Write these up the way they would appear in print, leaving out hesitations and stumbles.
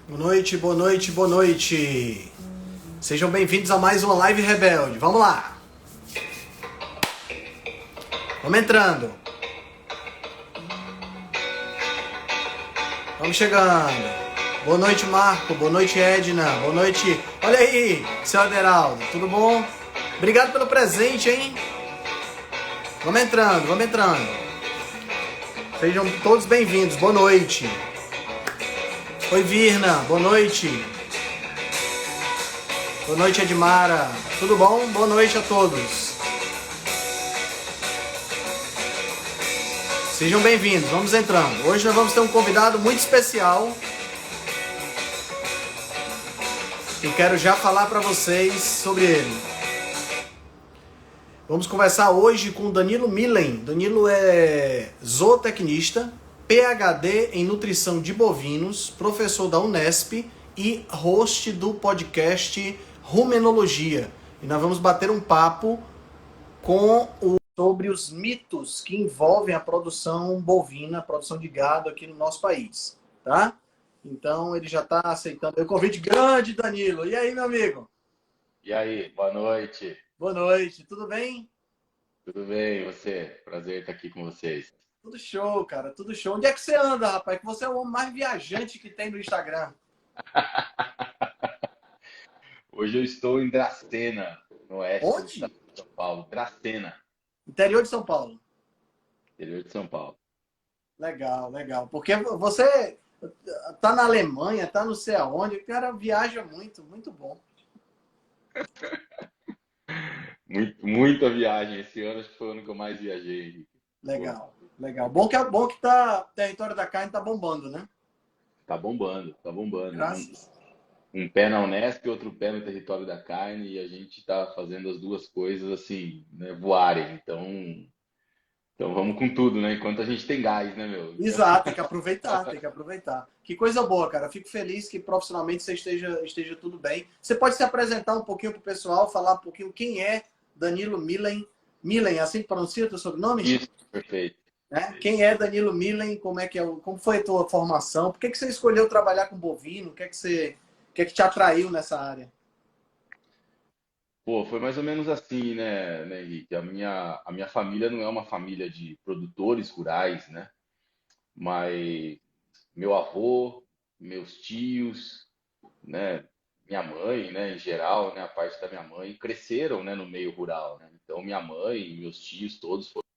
Boa noite, boa noite, boa noite. Sejam bem-vindos a mais uma Live Rebelde. Vamos lá. Vamos entrando. Vamos chegando. Boa noite, Marco. Boa noite, Edna. Boa noite. Olha aí, seu Aderaldo. Tudo bom? Obrigado pelo presente, hein? Vamos entrando, vamos entrando. Sejam todos bem-vindos. Boa noite. Oi, Virna. Boa noite. Boa noite, Edmara. Tudo bom? Boa noite a todos. Sejam bem-vindos. Vamos entrando. Hoje nós vamos ter um convidado muito especial. Eu quero já falar para vocês sobre ele. Vamos conversar hoje com Danilo Milen. Danilo é zootecnista, PhD em nutrição de bovinos, professor da Unesp e host do podcast Rumenologia. E nós vamos bater um papo sobre os mitos que envolvem a produção bovina, a produção de gado aqui no nosso país, tá? Então ele já está aceitando o convite grande, Danilo. E aí, meu amigo? E aí, boa noite. Boa noite, tudo bem? Tudo bem, e você? Prazer estar aqui com vocês. Tudo show, cara, tudo show. Onde é que você anda, rapaz? Que você é o homem mais viajante que tem no Instagram. Hoje eu estou em Dracena, no oeste do Onde? estado de São Paulo. Dracena, Interior de São Paulo. interior de São Paulo. Legal, legal. Porque você tá na Alemanha, tá não sei aonde, o cara viaja muito, muito bom. Muita viagem. Esse ano acho que foi o ano que eu mais viajei, Henrique. Pô, Legal, legal. Bom que tá, território da carne tá bombando, né? tá bombando, tá bombando. Graças. Um pé na Unesp e outro pé no território da carne, e a gente está fazendo as duas coisas assim, né, voarem. Então vamos com tudo, né? Enquanto a gente tem gás, né, meu? Então, Exato, tem que aproveitar, tem que aproveitar. Que coisa boa, cara. Fico feliz que profissionalmente você esteja tudo bem. Você pode se apresentar um pouquinho pro pessoal, falar um pouquinho quem é Danilo Milen. Milen, assim que pronuncia o teu sobrenome? isso, perfeito. Né? Quem é Danilo Milen? Como foi a tua formação? Por que você escolheu trabalhar com bovino? O que é que te atraiu nessa área? Pô, foi mais ou menos assim, né, Henrique? A minha família não é uma família de produtores rurais, né? Mas meu avô, meus tios, né, minha mãe, né, em geral, né, a parte da minha mãe, cresceram, né, no meio rural, né? Então minha mãe e meus tios todos foram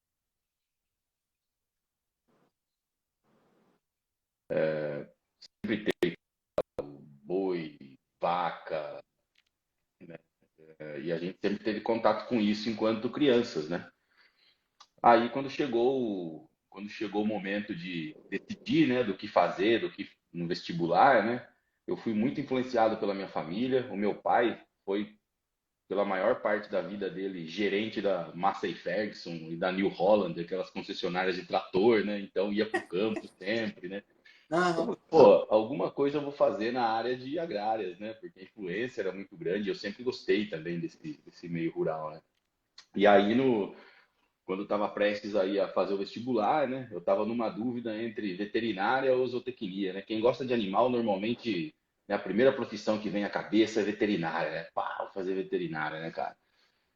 sempre ter boi, vaca, né? E a gente sempre teve contato com isso enquanto crianças, né? Aí quando chegou o momento de decidir, né, do que fazer, do que no vestibular, né, eu fui muito influenciado pela minha família. O meu pai foi pela maior parte da vida dele gerente da Massey Ferguson e da New Holland, aquelas concessionárias de trator, né? Então ia para o campo sempre, né? Aham. Pô, alguma coisa eu vou fazer na área de agrárias, né? Porque a influência era muito grande. Eu sempre gostei também desse meio rural, né? E aí quando eu estava prestes aí a fazer o vestibular, né? Eu estava numa dúvida entre veterinária ou zootecnia, né? Quem gosta de animal, normalmente, né, a primeira profissão que vem à cabeça é veterinária, né? Pá, vou fazer veterinária, né, cara?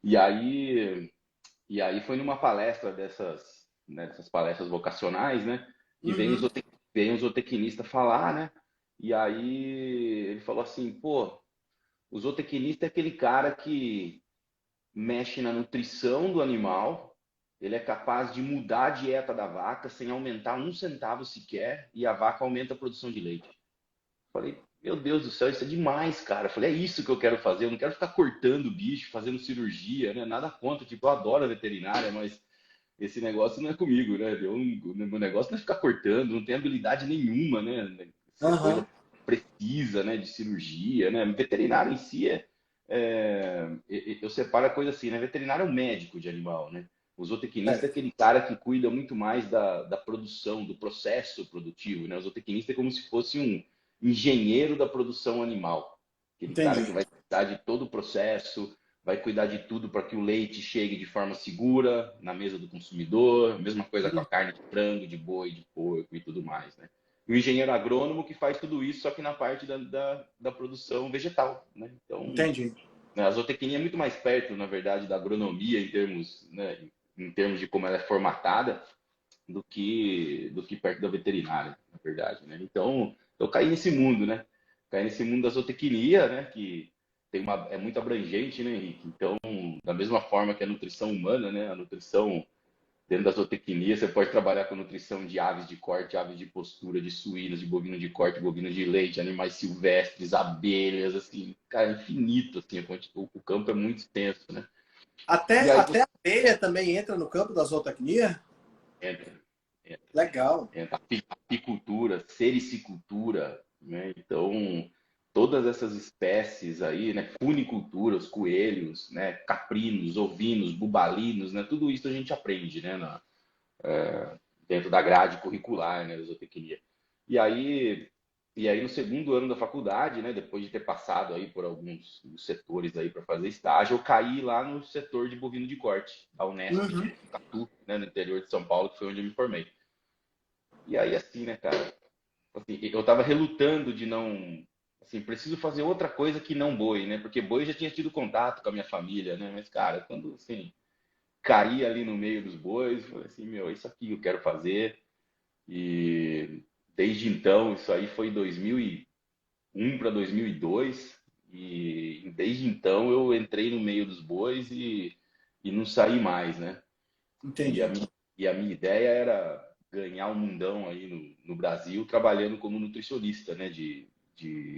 E aí, e aí foi numa palestra dessas, né, dessas palestras vocacionais, né? Que Uhum. vem o zootecnista falar, né? E aí ele falou assim, pô, o zootecnista é aquele cara que mexe na nutrição do animal, ele é capaz de mudar a dieta da vaca sem aumentar um centavo sequer e a vaca aumenta a produção de leite. Falei, meu Deus do céu, isso é demais, cara. Falei, é isso que eu quero fazer. Eu não quero ficar cortando bicho, fazendo cirurgia, né? Nada contra, tipo, eu adoro a veterinária, mas esse negócio não é comigo, né? O negócio não é ficar cortando, não tem habilidade nenhuma, né? Essa coisa Aham. precisa, né? De cirurgia, né? Veterinário em si eu separo a coisa assim, né? Veterinário é um médico de animal, né? O zootecnista é Certo. aquele cara que cuida muito mais da produção, do processo produtivo, né? O zootecnista é como se fosse um engenheiro da produção animal. Aquele cara que Entendi. vai cuidar de todo o processo, vai cuidar de tudo para que o leite chegue de forma segura na mesa do consumidor. Mesma coisa com a carne de frango, de boi, de porco e tudo mais, né? o engenheiro agrônomo que faz tudo isso, só que na parte da produção vegetal, né? Então, Entendi. né, a zootecnia é muito mais perto, na verdade, da agronomia em termos, né, em termos de como ela é formatada, do que perto da veterinária, na verdade, né? Então, eu caí nesse mundo, né? Caí nesse mundo da zootecnia, né? Que é muito abrangente, né, Henrique? Então, da mesma forma que a nutrição humana, né? A nutrição dentro da zootecnia, você pode trabalhar com nutrição de aves de corte, aves de postura, de suínos, de bovino de corte, bovino de leite, animais silvestres, abelhas, assim, cara, infinito, assim, o campo é muito extenso, né? E aí Até você a abelha também entra no campo da zootecnia? entra, entra, Legal. entra apicultura, sericicultura, né? Então, todas essas espécies aí, né? Funicultura, os coelhos, né? Caprinos, ovinos, bubalinos, né? Tudo isso a gente aprende, né? Dentro da grade curricular, né, da zootecnia. E aí, e aí no segundo ano da faculdade, né, depois de ter passado aí por alguns setores aí para fazer estágio, eu caí lá no setor de bovino de corte, da Unesp de Uhum. Catu, né, no interior de São Paulo, que foi onde eu me formei. E aí assim, né, cara, assim, eu tava relutando de não, assim, preciso fazer outra coisa que não boi, né? Porque boi já tinha tido contato com a minha família, né? Mas cara, quando assim, caí ali no meio dos bois, falei assim, meu, é isso aqui que eu quero fazer. E desde então, isso aí foi 2001 para 2002, e desde então eu entrei no meio dos bois e não saí mais, né? E a Entendi. minha, e a minha ideia era ganhar um mundão aí no Brasil trabalhando como nutricionista, né? De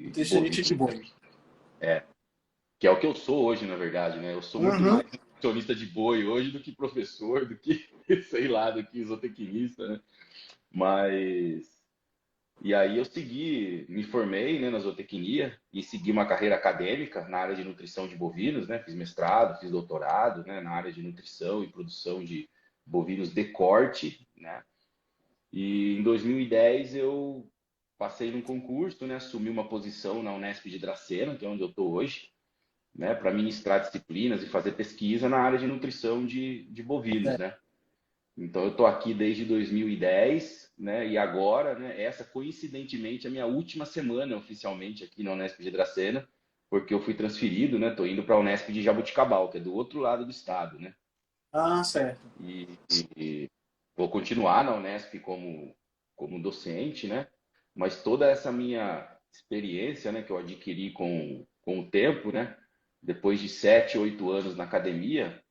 Nutricionista de bovino, boi. que é o que eu sou hoje, na verdade, né? Eu sou muito Uhum. mais nutricionista de boi hoje do que professor, do que, sei lá, do que zootecnista, né? Mas E aí eu segui, me formei, né, na zootecnia e segui uma carreira acadêmica na área de nutrição de bovinos, né? Fiz mestrado, fiz doutorado, né, na área de nutrição e produção de bovinos de corte, né? E em 2010 eu passei num concurso, né, assumi uma posição na Unesp de Dracena, que é onde eu estou hoje, né, para ministrar disciplinas e fazer pesquisa na área de nutrição de bovinos, É. né? Então eu estou aqui desde 2010, né? E agora, né? Essa coincidentemente é a minha última semana oficialmente aqui na Unesp de Dracena, porque eu fui transferido, né? Estou indo para a Unesp de Jaboticabal, que é do outro lado do estado, né? Ah, certo. E, e vou continuar na Unesp como docente, né? Mas toda essa minha experiência, né? Que eu adquiri com o tempo, né? Depois de 7, 8 anos na academia,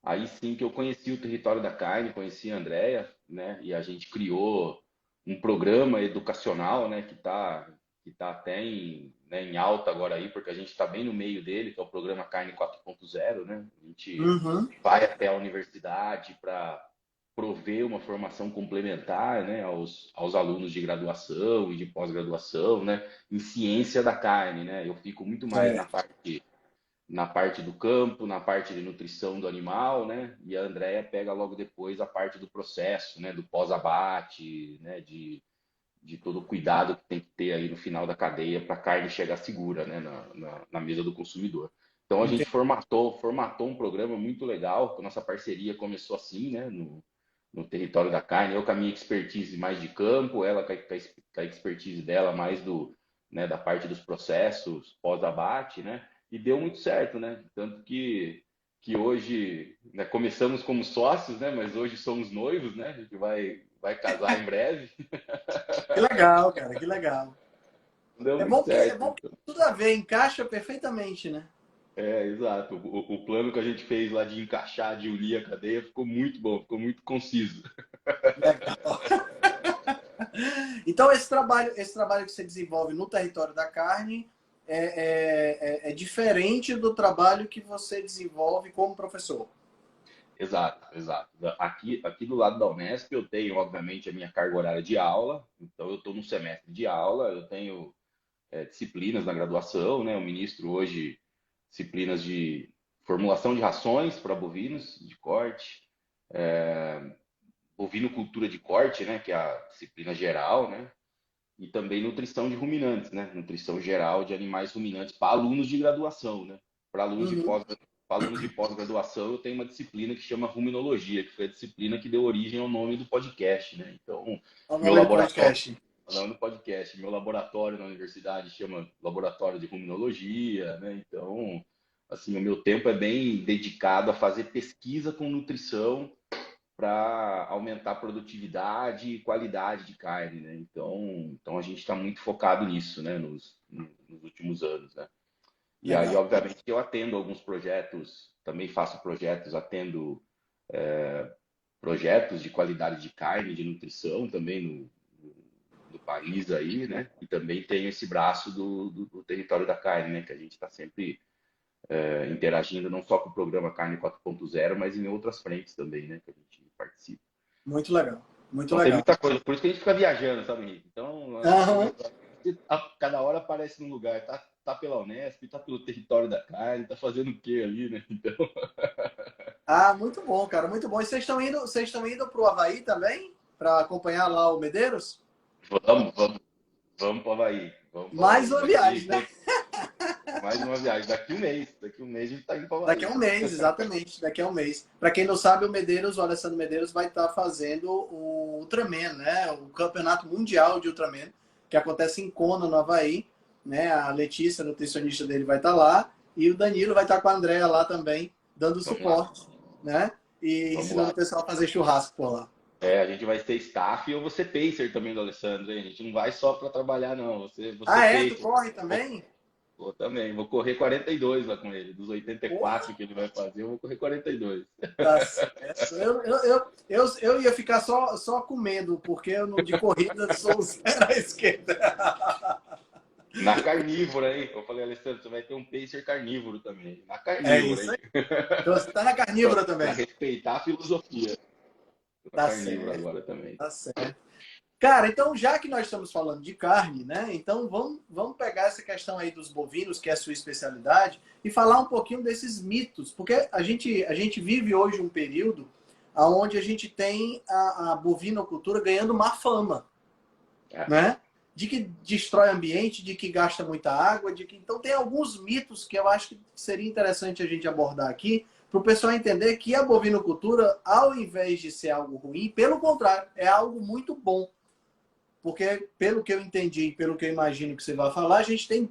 aí sim que eu conheci o território da carne, conheci a Andrea, né? E a gente criou um programa educacional, né? Que tá até em alta agora aí, porque a gente está bem no meio dele, que é o programa Carne 4.0, né? A gente Uhum. vai até a universidade para prover uma formação complementar, né? Aos alunos de graduação e de pós-graduação, né? Em ciência da carne, né? Eu fico muito mais Certo. na parte do campo, na parte de nutrição do animal, né? E a Andrea pega logo depois a parte do processo, né? Do pós-abate, né? De todo o cuidado que tem que ter aí no final da cadeia para a carne chegar segura, né? Na mesa do consumidor. Então a gente Entendi. formatou um programa muito legal, a nossa parceria começou assim, né? No território da carne, eu com a minha expertise mais de campo, ela com a expertise dela mais né, da parte dos processos pós-abate, né? E deu muito certo, né? Tanto que hoje, né, começamos como sócios, né? Mas hoje somos noivos, né? A gente vai casar em breve. Que legal, cara, que legal. Deu muito É certo. bom que tudo a ver, encaixa perfeitamente, né? Exato. O plano que a gente fez lá de encaixar, de unir a cadeia, ficou muito bom, ficou muito conciso. Legal. Então, esse trabalho que você desenvolve no território da carne é diferente do trabalho que você desenvolve como professor. Exato, exato. Aqui do lado da Unesp eu tenho, obviamente, a minha carga horária de aula, então eu estou no semestre de aula, eu tenho disciplinas na graduação, né? Eu ministro hoje disciplinas de formulação de rações para bovinos de corte, bovinocultura de corte, né? Que é a disciplina geral, né? E também nutrição de ruminantes, né? Nutrição geral de animais ruminantes para alunos de graduação, né? Para Uhum. alunos de pós-graduação, eu tenho uma disciplina que chama ruminologia, que foi a disciplina que deu origem ao nome do podcast, né? Então, Olha o meu nome do laboratório, podcast. falando no podcast, meu laboratório na universidade chama Laboratório de Ruminologia, né? Então, assim, o meu tempo é bem dedicado a fazer pesquisa com nutrição para aumentar a produtividade e qualidade de carne, né? Então a gente está muito focado nisso, né? Nos últimos anos, né? E aí, Legal. obviamente, eu atendo alguns projetos, também faço projetos, atendo projetos de qualidade de carne, de nutrição também no país aí, né? E também tenho esse braço do território da carne, né? Que a gente está sempre interagindo não só com o programa Carne 4.0, mas em outras frentes também, né? Que a gente participa. Muito legal. Muito Então tem legal. muita coisa, por isso que a gente fica viajando, sabe, Henrique? Então, Aham. cada hora aparece num lugar, tá pela Unesp, tá pelo território da carne, tá fazendo o quê ali, né? Então, Ah, muito bom, cara, muito bom. E vocês estão indo para o Havaí também? Para acompanhar lá o Medeiros? vamos para o Havaí, vamos para o Mais Havaí. uma viagem, né? Mais uma viagem, daqui um mês a gente tá indo para o Daqui a Havaí. um mês, exatamente. Daqui a um mês. Para quem não sabe, o Medeiros, o Alessandro Medeiros, vai estar fazendo o Ultraman, né? O Campeonato Mundial de Ultraman, que acontece em Kona, no Havaí. Né? A Letícia, a nutricionista dele, vai estar lá. E o Danilo vai estar com a Andrea lá também, dando Vamos lá, suporte, né? E vamos ensinando lá. o pessoal a fazer churrasco por lá. A gente vai ser staff e eu vou ser pacer também do Alessandro, hein? A gente não vai só para trabalhar, não. Você Ah, é? Tu pacer. corre também? Vou também, vou correr 42 lá com ele. Dos Porra, 84 que ele vai fazer, eu vou correr 42. tá certo. Eu ia ficar só comendo, porque eu, de corrida, sou zero à esquerda. Na carnívora, hein? Eu falei, Alessandro, você vai ter um pacer carnívoro também. Na É carnívora, isso hein? aí. Então, você tá na carnívora Para também. respeitar a filosofia. Tô na Tá carnívora certo, agora também. tá certo. Cara, então já que nós estamos falando de carne, né? Então vamos pegar essa questão aí dos bovinos, que é a sua especialidade, e falar um pouquinho desses mitos, porque a gente vive hoje um período onde a gente tem a bovinocultura ganhando má fama, É, né? De que destrói o ambiente, de que gasta muita água, de que então tem alguns mitos que eu acho que seria interessante a gente abordar aqui para o pessoal entender que a bovinocultura, ao invés de ser algo ruim, pelo contrário, é algo muito bom. Porque, pelo que eu entendi, pelo que eu imagino que você vai falar, a gente tem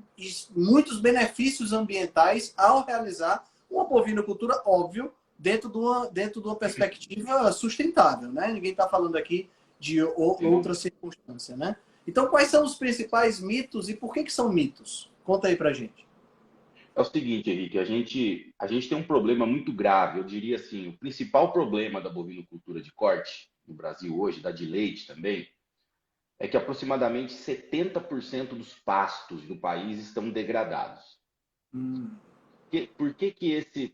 muitos benefícios ambientais ao realizar uma bovinocultura, óbvio, dentro de uma perspectiva sustentável, né? Ninguém está falando aqui de sim. outra circunstância, né? Então, quais são os principais mitos e por que são mitos? Conta aí pra gente. É o seguinte, Henrique, a gente tem um problema muito grave. Eu diria assim, o principal problema da bovinocultura de corte no Brasil hoje, da de leite também, é que aproximadamente 70% dos pastos do país estão degradados. Hum. Por que que esse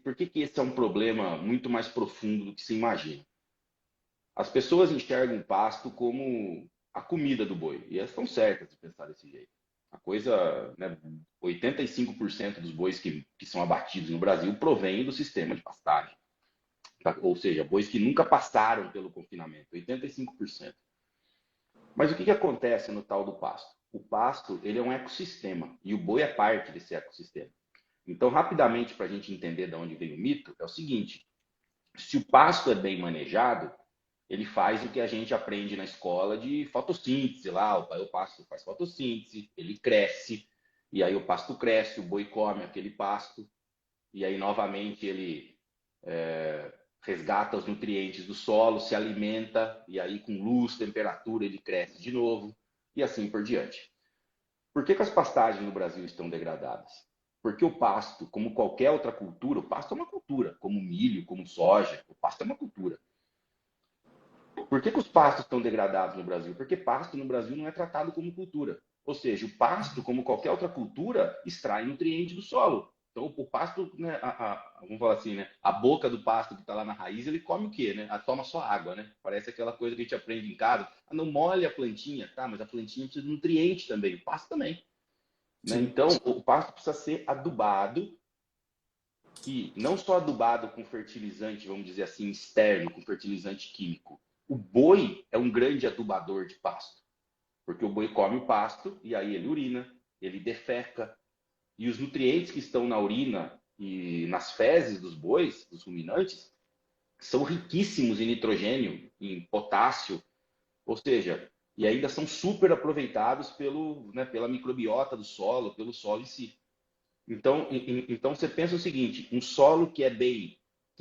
é um problema muito mais profundo do que se imagina? As pessoas enxergam o pasto como a comida do boi, e elas estão certas de pensar desse jeito. A coisa, né, 85% dos bois que são abatidos no Brasil provém do sistema de pastagem. Tá? Ou seja, bois que nunca passaram pelo confinamento, 85%. Mas o que que acontece no tal do pasto? O pasto, ele é um ecossistema e o boi é parte desse ecossistema. Então, rapidamente, para a gente entender de onde vem o mito, é o seguinte: se o pasto é bem manejado, ele faz o que a gente aprende na escola de fotossíntese lá, o pasto faz fotossíntese, ele cresce, e aí o pasto cresce, o boi come aquele pasto, e aí novamente ele resgata os nutrientes do solo, se alimenta, e aí com luz, temperatura, ele cresce de novo, e assim por diante. Por que que as pastagens no Brasil estão degradadas? Porque o pasto, como qualquer outra cultura, o pasto é uma cultura, como milho, como soja, o pasto é uma cultura. Por que que os pastos estão degradados no Brasil? Porque pasto no Brasil não é tratado como cultura. Ou seja, o pasto, como qualquer outra cultura, extrai nutrientes do solo. Então, o pasto, né, vamos falar assim, né, a boca do pasto que está lá na raiz, ele come o quê? Né? Toma só água, né? Parece aquela coisa que a gente aprende em casa. Ah, não molha a plantinha, tá? Mas a plantinha precisa de nutriente também, o pasto também. Né? Sim. Então, o pasto precisa ser adubado, e não só adubado com fertilizante, vamos dizer assim, externo, com fertilizante químico. O boi é um grande adubador de pasto, porque o boi come o pasto e aí ele urina, ele defeca, e os nutrientes que estão na urina e nas fezes dos bois, dos ruminantes, são riquíssimos em nitrogênio, em potássio, ou seja, e ainda são super aproveitados pela microbiota do solo, pelo solo em si. Então você pensa o seguinte, um solo que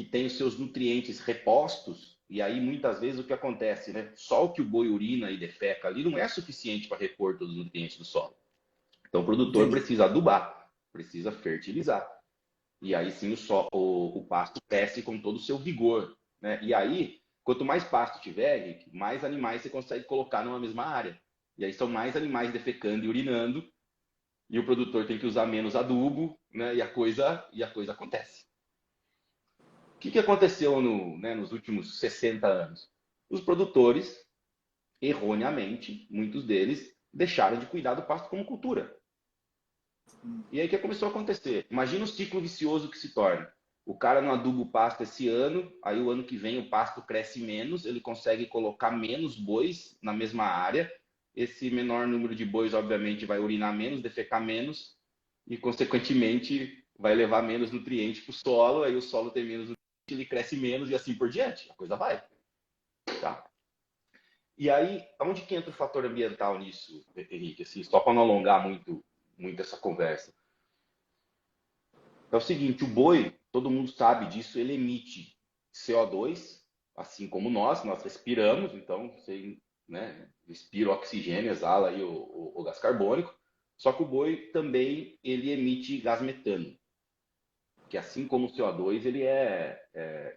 tem os seus nutrientes repostos, e aí muitas vezes o que acontece, né? Só o que o boi urina e defeca ali não é suficiente para repor todos os nutrientes do solo. Então o produtor Entendi. precisa adubar, precisa fertilizar. E aí sim o pasto cresce com todo o seu vigor, né? E aí, quanto mais pasto tiver, Rick, mais animais você consegue colocar numa mesma área. E aí são mais animais defecando e urinando, e o produtor tem que usar menos adubo, né? E a coisa acontece. O que aconteceu nos últimos 60 anos? Os produtores, erroneamente, muitos deles, deixaram de cuidar do pasto como cultura. E aí o que começou a acontecer? Imagina o ciclo vicioso que se torna. O cara não aduba o pasto esse ano, aí o ano que vem o pasto cresce menos, ele consegue colocar menos bois na mesma área. Esse menor número de bois, obviamente, vai urinar menos, defecar menos, e, consequentemente, vai levar menos nutriente para o solo, aí o solo tem menos nutriente, ele cresce menos e assim por diante. A coisa vai. Tá? E aí, aonde que entra o fator ambiental nisso, Henrique? Assim, só para não alongar muito essa conversa. É o seguinte, o boi, todo mundo sabe disso, ele emite CO2, assim como nós respiramos, então você, né, respira o oxigênio, exala aí o gás carbônico, só que o boi também ele emite gás metano, que assim como o CO2,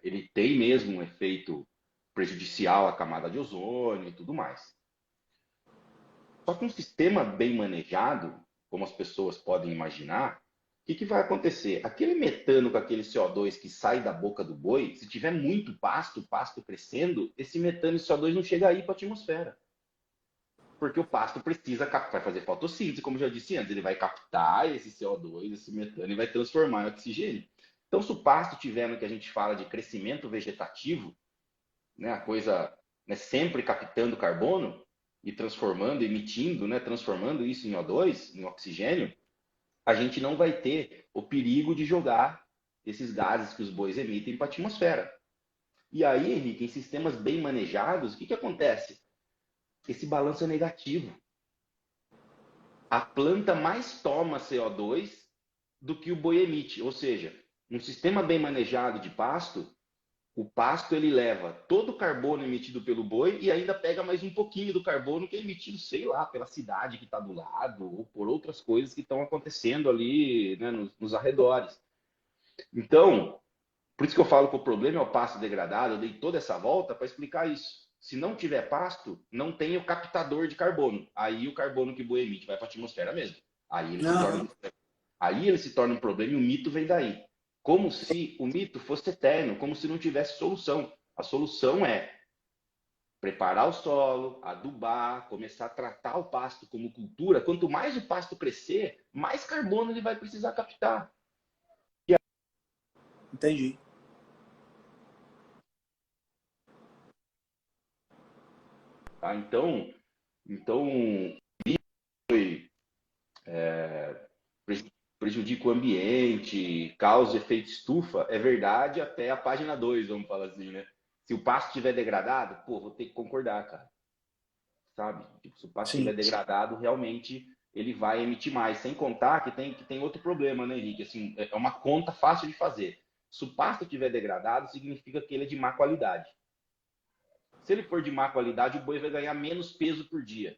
ele tem mesmo um efeito prejudicial à camada de ozônio e tudo mais. Só que um sistema bem manejado, como as pessoas podem imaginar, que vai acontecer? Aquele metano com aquele CO2 que sai da boca do boi, se tiver muito pasto crescendo, esse metano e CO2 não chega aí para a atmosfera. Porque o pasto vai fazer fotossíntese, como já disse antes, ele vai captar esse CO2, esse metano e vai transformar em oxigênio. Então, se o pasto tiver no que a gente fala de crescimento vegetativo, né, a coisa, né, sempre captando carbono e transformando, emitindo, né, transformando isso em O2, em oxigênio, a gente não vai ter o perigo de jogar esses gases que os bois emitem para a atmosfera. E aí, Henrique, em sistemas bem manejados, o que acontece? Esse balanço é negativo. A planta mais toma CO2 do que o boi emite. Ou seja, um sistema bem manejado de pasto, o pasto ele leva todo o carbono emitido pelo boi e ainda pega mais um pouquinho do carbono que é emitido, sei lá, pela cidade que está do lado ou por outras coisas que estão acontecendo ali, né, nos arredores. Então, por isso que eu falo que o problema é o pasto degradado. Eu dei toda essa volta para explicar isso. Se não tiver pasto, não tem o captador de carbono. Aí o carbono que o boi emite vai para a atmosfera mesmo. Aí ele se torna Aham. um problema. Aí ele se torna um problema e o mito vem daí. Como se o mito fosse eterno, como se não tivesse solução. A solução é preparar o solo, adubar, começar a tratar o pasto como cultura. Quanto mais o pasto crescer, mais carbono ele vai precisar captar. Entendi. Tá? Então prejudica o ambiente, causa efeito estufa, é verdade até a página 2, vamos falar assim, né? Se o pasto estiver degradado, pô, vou ter que concordar, cara. Sabe? Tipo, se o pasto estiver Sim. degradado, realmente ele vai emitir mais. Sem contar que tem outro problema, né, Henrique? Assim, é uma conta fácil de fazer. Se o pasto estiver degradado, significa que ele é de má qualidade. Se ele for de má qualidade, o boi vai ganhar menos peso por dia.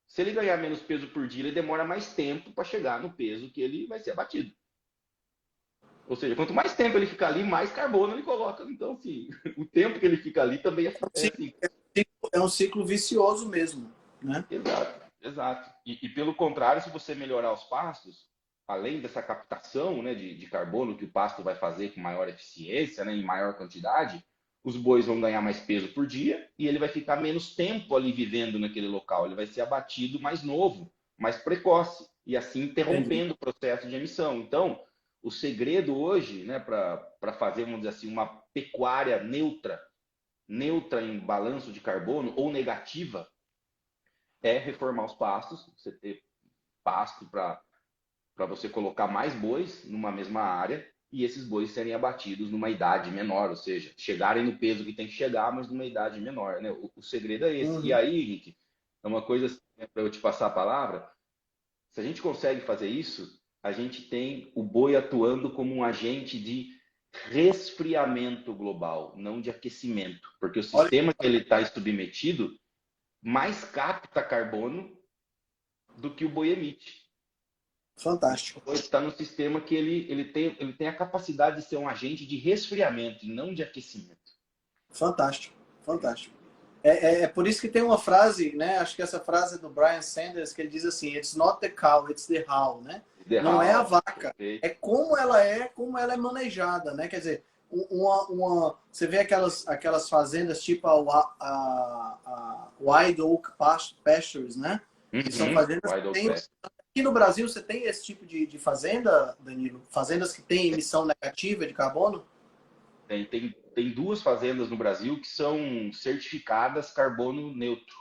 Se ele ganhar menos peso por dia, ele demora mais tempo para chegar no peso que ele vai ser abatido. Ou seja, quanto mais tempo ele ficar ali, mais carbono ele coloca. Então, assim, o tempo que ele fica ali também é Sim, assim. é um ciclo vicioso mesmo, né? Exato, exato. E pelo contrário, se você melhorar os pastos, além dessa captação, né, de carbono que o pasto vai fazer com maior eficiência, né, em maior quantidade, os bois vão ganhar mais peso por dia e ele vai ficar menos tempo ali vivendo naquele local. Ele vai ser abatido mais novo, mais precoce, e assim Entendi. interrompendo o processo de emissão. Então, o segredo hoje, né, para fazer, vamos dizer assim, uma pecuária neutra em balanço de carbono ou negativa, é reformar os pastos, você ter pasto para você colocar mais bois numa mesma área e esses bois serem abatidos numa idade menor, ou seja, chegarem no peso que tem que chegar, mas numa idade menor, né? O segredo é esse. E Uhum. aí, Henrique, é uma coisa assim, né, para eu te passar a palavra. Se a gente consegue fazer isso, a gente tem o boi atuando como um agente de resfriamento global, não de aquecimento, porque o Olha, sistema que ele está submetido mais capta carbono do que o boi emite. fantástico, Então, está no sistema que ele tem a capacidade de ser um agente de resfriamento e não de aquecimento. fantástico, fantástico. É por isso que tem uma frase, né? Acho que essa frase é do Brian Sanders, que ele diz assim: It's not the cow, it's the how, né? The Não é a Hall, vaca, é perfeito. como ela é manejada, né? Quer dizer, você vê aquelas fazendas tipo a Wild Oak Pastures, né? Que são Uhum, fazendas que Wild Oak têm. Pass. Aqui no Brasil você tem esse tipo de fazenda, Danilo? Fazendas que têm emissão negativa de carbono? Tem duas fazendas no Brasil que são certificadas carbono neutro.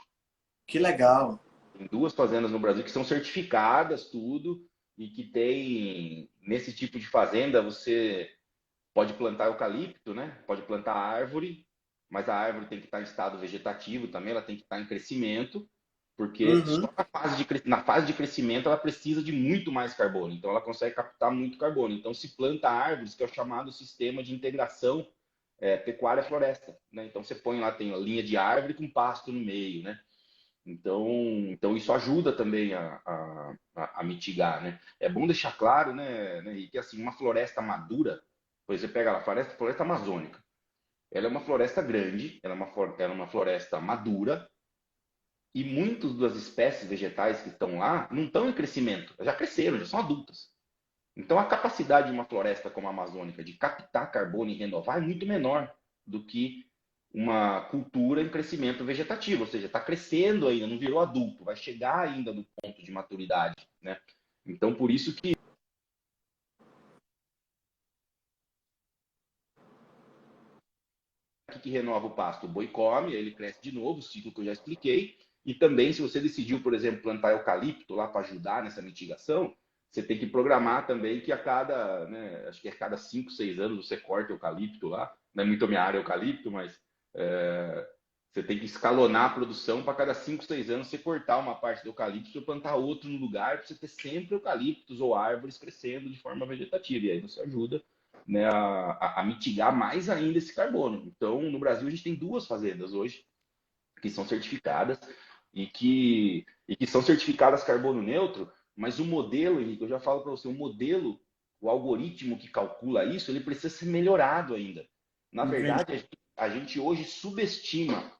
Que legal. Tem duas fazendas no Brasil que são certificadas, tudo, e que tem, nesse tipo de fazenda, você pode plantar eucalipto, né? Pode plantar árvore, mas a árvore tem que estar em estado vegetativo também, ela tem que estar em crescimento, porque só Uhum. na fase de crescimento ela precisa de muito mais carbono, então ela consegue captar muito carbono. Então se planta árvores, que é o chamado sistema de integração pecuária-floresta, né? Então você põe lá, tem a linha de árvore com pasto no meio, né? Então isso ajuda também a mitigar, né? É bom deixar claro, né, que assim, uma floresta madura, por exemplo, pega lá, floresta amazônica, ela é uma floresta grande, ela é uma floresta madura, e muitas das espécies vegetais que estão lá não estão em crescimento, já cresceram, já são adultas. Então a capacidade de uma floresta como a amazônica de captar carbono e renovar é muito menor do que uma cultura em crescimento vegetativo, ou seja, está crescendo ainda, não virou adulto, vai chegar ainda no ponto de maturidade, né? Então, por isso que renova o pasto? O boi come, aí ele cresce de novo, o ciclo que eu já expliquei. E também, se você decidiu, por exemplo, plantar eucalipto lá para ajudar nessa mitigação, você tem que programar também que a cada, né, acho que a cada 5, 6 anos você corta o eucalipto lá. Não é muito a minha área eucalipto, mas você tem que escalonar a produção para cada 5, 6 anos você cortar uma parte do eucalipto e plantar outro no lugar, para você ter sempre eucaliptos ou árvores crescendo de forma vegetativa. E aí você ajuda, né, a mitigar mais ainda esse carbono. Então, no Brasil, a gente tem duas fazendas hoje que são certificadas e que são certificadas carbono neutro, mas o modelo, Henrique, eu já falo para você, o modelo, o algoritmo que calcula isso, ele precisa ser melhorado ainda. Na Entendi. verdade, a gente hoje subestima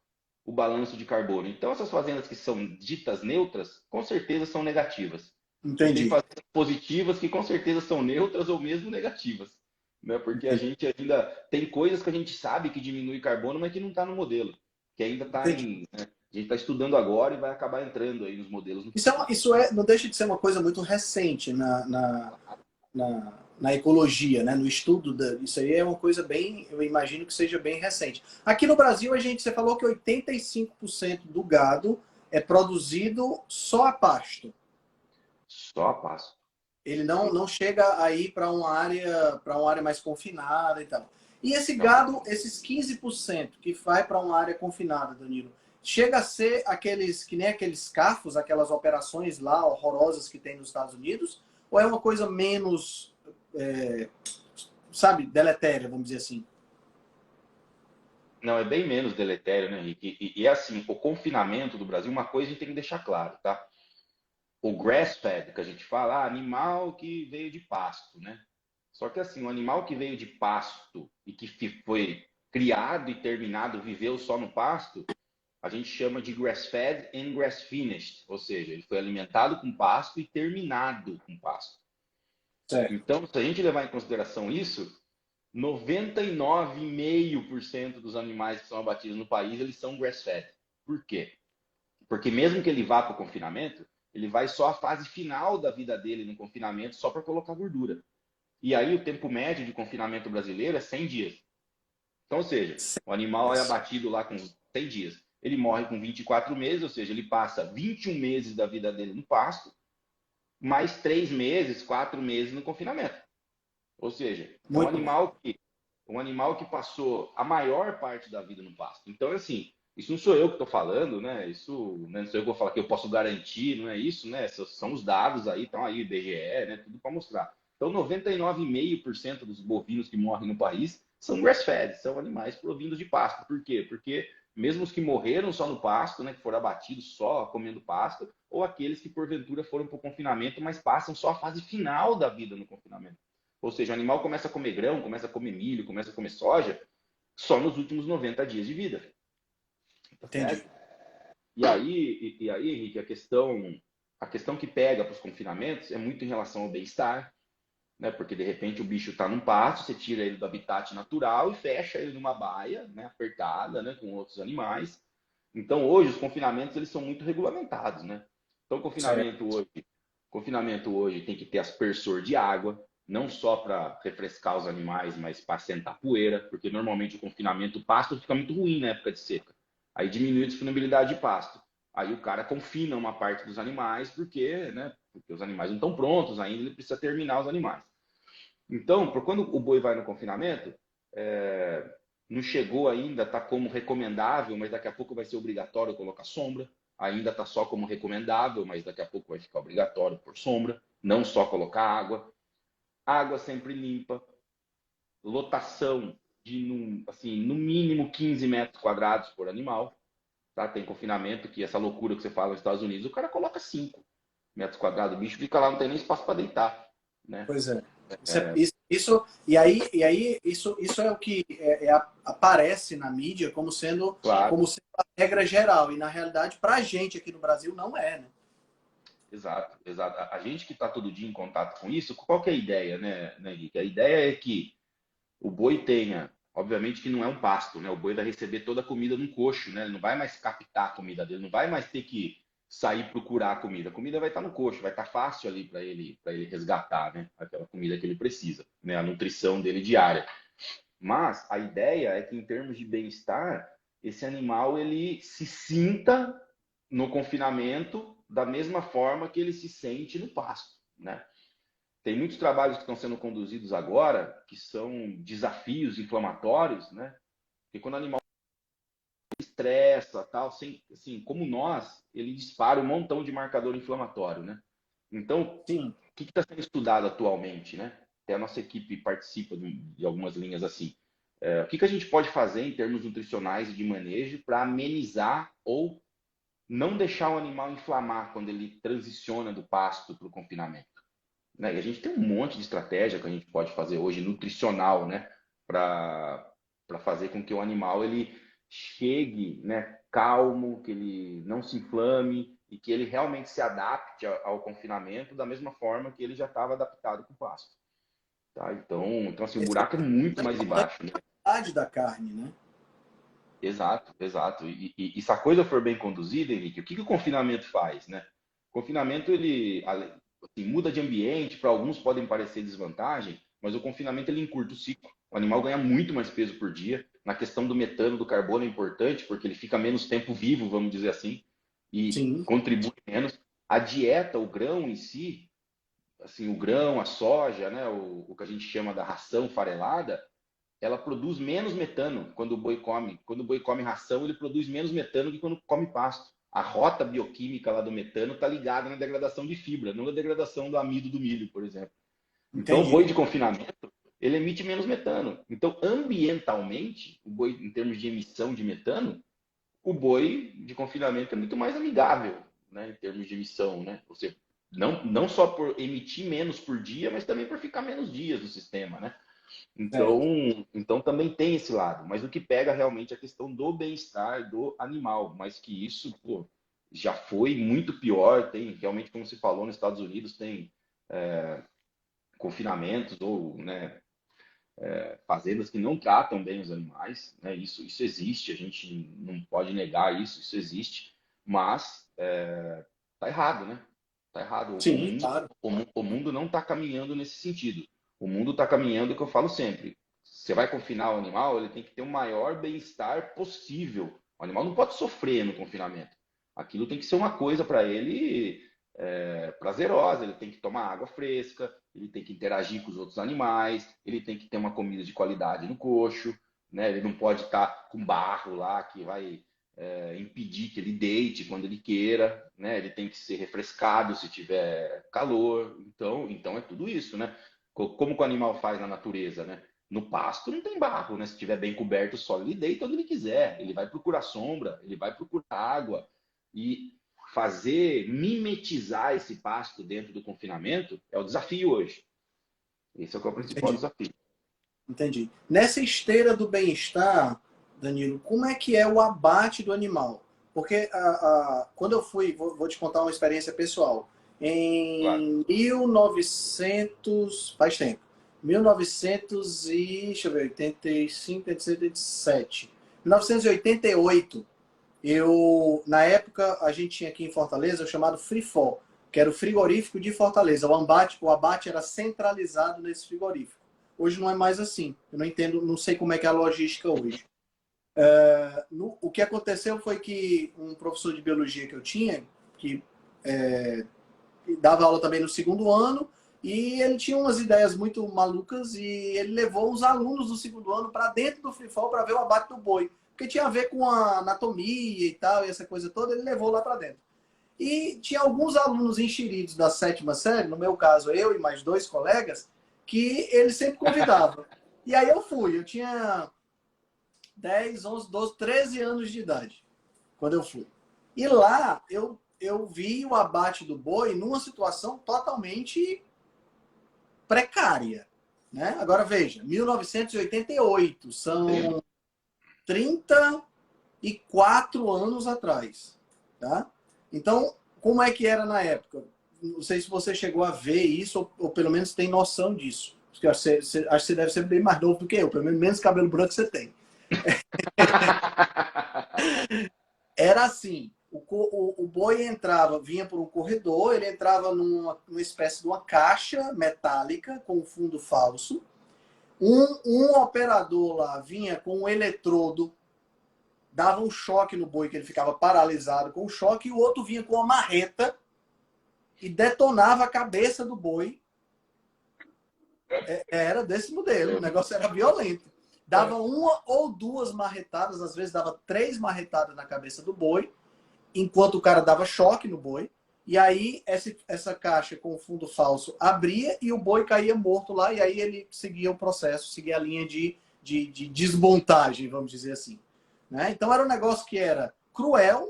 o balanço de carbono. Então, essas fazendas que são ditas neutras, com certeza são negativas. E tem Entendi. fazendas positivas que com certeza são neutras ou mesmo negativas, né? Porque a Entendi. gente ainda tem coisas que a gente sabe que diminui carbono, mas que não está no modelo, que ainda está Entendi. em, né? A gente está estudando agora e vai acabar entrando aí nos modelos no futuro. Não deixa de ser uma coisa muito recente na ecologia, né? No estudo isso aí é uma coisa bem, eu imagino que seja bem recente. Aqui no Brasil, você falou que 85% do gado é produzido só a pasto. Só a passo. Ele Sim, não chega aí para uma área mais confinada e tal. E esse não. gado, esses 15% que vai para uma área confinada, Danilo, chega a ser aqueles que nem aqueles CAFOS, aquelas operações lá horrorosas que tem nos Estados Unidos, ou é uma coisa menos, sabe, deletéria, vamos dizer assim? Não, é bem menos deletério, né, Henrique? E é assim, o confinamento do Brasil, uma coisa a gente tem que deixar claro, tá? O grass-fed, que a gente fala, animal que veio de pasto, né? Só que assim, o animal que veio de pasto e que foi criado e terminado, viveu só no pasto, a gente chama de grass-fed and grass-finished, ou seja, ele foi alimentado com pasto e terminado com pasto. Certo. Então, se a gente levar em consideração isso, 99,5% dos animais que são abatidos no país, eles são grass-fed. Por quê? Porque mesmo que ele vá para o confinamento, ele vai só a fase final da vida dele no confinamento, só para colocar gordura. E aí o tempo médio de confinamento brasileiro é 100 dias. Então, ou seja, o animal é abatido lá com 100 dias. Ele morre com 24 meses, ou seja, ele passa 21 meses da vida dele no pasto, mais 3 meses, 4 meses no confinamento. Ou seja, Muito bem. um animal que passou a maior parte da vida no pasto. Então, assim, Isso não sou eu que estou falando, né? Isso, né, não sou eu que vou falar que eu posso garantir, não é isso, né? São os dados aí, estão aí, IBGE, né? Tudo para mostrar. Então, 99,5% dos bovinos que morrem no país são grass-fed, são animais provindos de pasto. Por quê? Porque mesmo os que morreram só no pasto, né, que foram abatidos só comendo pasto, ou aqueles que porventura foram para o confinamento, mas passam só a fase final da vida no confinamento. Ou seja, o animal começa a comer grão, começa a comer milho, começa a comer soja, só nos últimos 90 dias de vida. Tá Entendi. certo? E aí, Henrique, a questão que pega para os confinamentos é muito em relação ao bem-estar, né? Porque de repente o bicho está num pasto, você tira ele do habitat natural e fecha ele numa baia, né, apertada, né, com outros animais. Então hoje os confinamentos eles são muito regulamentados, né? Então Certo. confinamento hoje tem que ter aspersor de água, não só para refrescar os animais, mas para sentar poeira, porque normalmente o confinamento, o pasto fica muito ruim na época de seca. Aí diminui a disponibilidade de pasto. Aí o cara confina uma parte dos animais porque, né, porque os animais não estão prontos ainda, ele precisa terminar os animais. Então, por quando o boi vai no confinamento, não chegou ainda, está como recomendável, mas daqui a pouco vai ser obrigatório colocar sombra. Ainda está só como recomendável, mas daqui a pouco vai ficar obrigatório por sombra. Não só colocar água. Água sempre limpa. Lotação de, assim, no mínimo 15 metros quadrados por animal. Tá? Tem confinamento que essa loucura que você fala nos Estados Unidos, o cara coloca 5 metros quadrados, o bicho fica lá, não tem nem espaço para deitar. Né? Pois é. Isso é o que aparece na mídia Claro. como sendo a regra geral. E na realidade, para a gente aqui no Brasil, não é, né? Exato, exato. A gente que está todo dia em contato com isso, qual que é a ideia, né, Henrique? A ideia é que o boi tenha, obviamente que não é um pasto, né? O boi vai receber toda a comida num coxo, né? Ele não vai mais captar a comida dele, não vai mais ter que sair procurar a comida. A comida vai estar no coxo, vai estar fácil ali para ele resgatar, né? Aquela comida que ele precisa, né? A nutrição dele diária. Mas a ideia é que em termos de bem-estar, esse animal ele se sinta no confinamento da mesma forma que ele se sente no pasto, né? Tem muitos trabalhos que estão sendo conduzidos agora que são desafios inflamatórios, né? Porque quando o animal estressa, tal, assim, como nós, ele dispara um montão de marcador inflamatório, né? Então, Sim. o que está sendo estudado atualmente, né? Até a nossa equipe participa de algumas linhas assim. O que a gente pode fazer em termos nutricionais e de manejo para amenizar ou não deixar o animal inflamar quando ele transiciona do pasto para o confinamento? Né? E a gente tem um monte de estratégia que a gente pode fazer hoje nutricional, né? Para fazer com que o animal ele chegue, né, calmo, que ele não se inflame e que ele realmente se adapte ao confinamento da mesma forma que ele já estava adaptado com o pasto. Tá? Então assim, o Esse buraco é muito mais é a embaixo, né? qualidade da carne, né? Exato, exato. E se a coisa for bem conduzida, Henrique, o que o confinamento faz, né? O confinamento, ele assim, muda de ambiente, para alguns podem parecer desvantagem, mas o confinamento, ele encurta o ciclo. O animal ganha muito mais peso por dia. Na questão do metano, do carbono é importante, porque ele fica menos tempo vivo, vamos dizer assim, e Sim, contribui menos. A dieta, o grão em si, assim, o grão, a soja, né, o que a gente chama da ração farelada, ela produz menos metano quando o boi come. Quando o boi come ração, ele produz menos metano que quando come pasto. A rota bioquímica lá do metano está ligada na degradação de fibra, não na degradação do amido do milho, por exemplo. Então, o entendi. boi de confinamento, ele emite menos metano. Então, ambientalmente, o boi, em termos de emissão de metano, o boi de confinamento é muito mais amigável, né, em termos de emissão, né? Você não só por emitir menos por dia, mas também por ficar menos dias no sistema, né? Então, Certo. então também tem esse lado, mas o que pega realmente é a questão do bem-estar do animal, mas que isso, pô, já foi muito pior. Tem realmente, como se falou, nos Estados Unidos tem confinamentos ou, né, fazendas que não tratam bem os animais, né? Isso existe, a gente não pode negar isso, isso existe, mas tá errado, né? Tá errado. O Sim, mundo, claro. o mundo não está caminhando nesse sentido. O mundo está caminhando, que eu falo sempre. Você vai confinar o animal, ele tem que ter o maior bem-estar possível. O animal não pode sofrer no confinamento. Aquilo tem que ser uma coisa para ele prazerosa. Ele tem que tomar água fresca, ele tem que interagir com os outros animais, ele tem que ter uma comida de qualidade no coxo, né? Ele não pode estar com barro lá que vai impedir que ele deite quando ele queira, né? Ele tem que ser refrescado se tiver calor. Então é tudo isso, né? Como que o animal faz na natureza, né? No pasto não tem barro, né? Se estiver bem coberto o solo, ele deita onde ele quiser. Ele vai procurar sombra, ele vai procurar água. E fazer, mimetizar esse pasto dentro do confinamento é o desafio hoje. Esse é o que é o principal Entendi. desafio. Entendi. Nessa esteira do bem-estar, Danilo, como é que é o abate do animal? Porque quando eu fui, vou te contar uma experiência pessoal. Claro. Em 1900, faz tempo, 1900 e, deixa eu ver, 85, 86, 87. 1988, na época, a gente tinha aqui em Fortaleza o chamado Free For, que era o frigorífico de Fortaleza. O abate era centralizado nesse frigorífico. Hoje não é mais assim. Eu não entendo, não sei como é que é a logística hoje. O que aconteceu foi que um professor de biologia que eu tinha, que dava aula também no segundo ano, e ele tinha umas ideias muito malucas e ele levou os alunos do segundo ano para dentro do Free Fall para ver o abate do boi. Porque tinha a ver com a anatomia e tal, e essa coisa toda, ele levou lá para dentro. E tinha alguns alunos enxeridos da sétima série, no meu caso eu e mais dois colegas, que ele sempre convidava. E aí eu fui, eu tinha 10, 11, 12, 13 anos de idade, quando eu fui. E lá eu vi o abate do boi numa situação totalmente precária. Né? Agora veja, 1988, Sim. são 34 anos atrás. Tá? Então, como é que era na época? Não sei se você chegou a ver isso, ou pelo menos tem noção disso. Acho que você deve ser bem mais novo do que eu, pelo menos cabelo branco você tem. Era assim, o boi entrava, vinha por um corredor, ele entrava numa espécie de uma caixa metálica com fundo falso. Um operador lá vinha com um eletrodo, dava um choque no boi, que ele ficava paralisado com o choque, e o outro vinha com uma marreta e detonava a cabeça do boi. Era desse modelo, o negócio era violento. Dava uma ou duas marretadas, às vezes dava 3 marretadas na cabeça do boi, enquanto o cara dava choque no boi. E aí essa caixa com o fundo falso abria e o boi caía morto lá, e aí ele seguia o processo, seguia a linha de desmontagem, vamos dizer assim. Né? Então era um negócio que era cruel,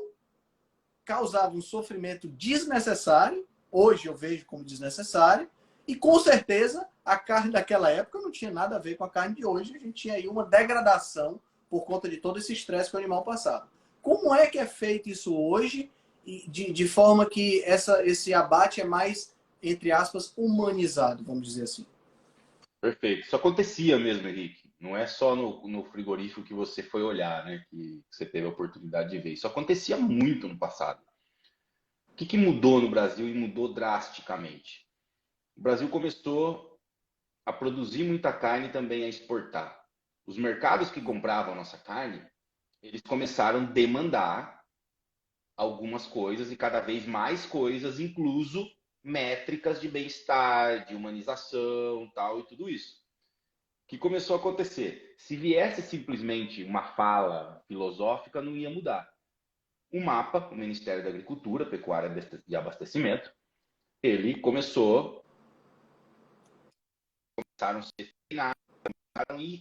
causava um sofrimento desnecessário, hoje eu vejo como desnecessário, e com certeza a carne daquela época não tinha nada a ver com a carne de hoje, a gente tinha aí uma degradação por conta de todo esse estresse que o animal passava. Como é que é feito isso hoje, de forma que esse abate é mais, entre aspas, humanizado, vamos dizer assim? Perfeito. Isso acontecia mesmo, Henrique. Não é só no frigorífico que você foi olhar, né? Que você teve a oportunidade de ver. Isso acontecia muito no passado. O que mudou no Brasil e mudou drasticamente? O Brasil começou a produzir muita carne e também a exportar. Os mercados que compravam nossa carne, eles começaram a demandar algumas coisas e cada vez mais coisas, incluso métricas de bem-estar, de humanização, tal e tudo isso. O que começou a acontecer? Se viesse simplesmente uma fala filosófica, não ia mudar. O MAPA, o Ministério da Agricultura, Pecuária e Abastecimento, ele começaram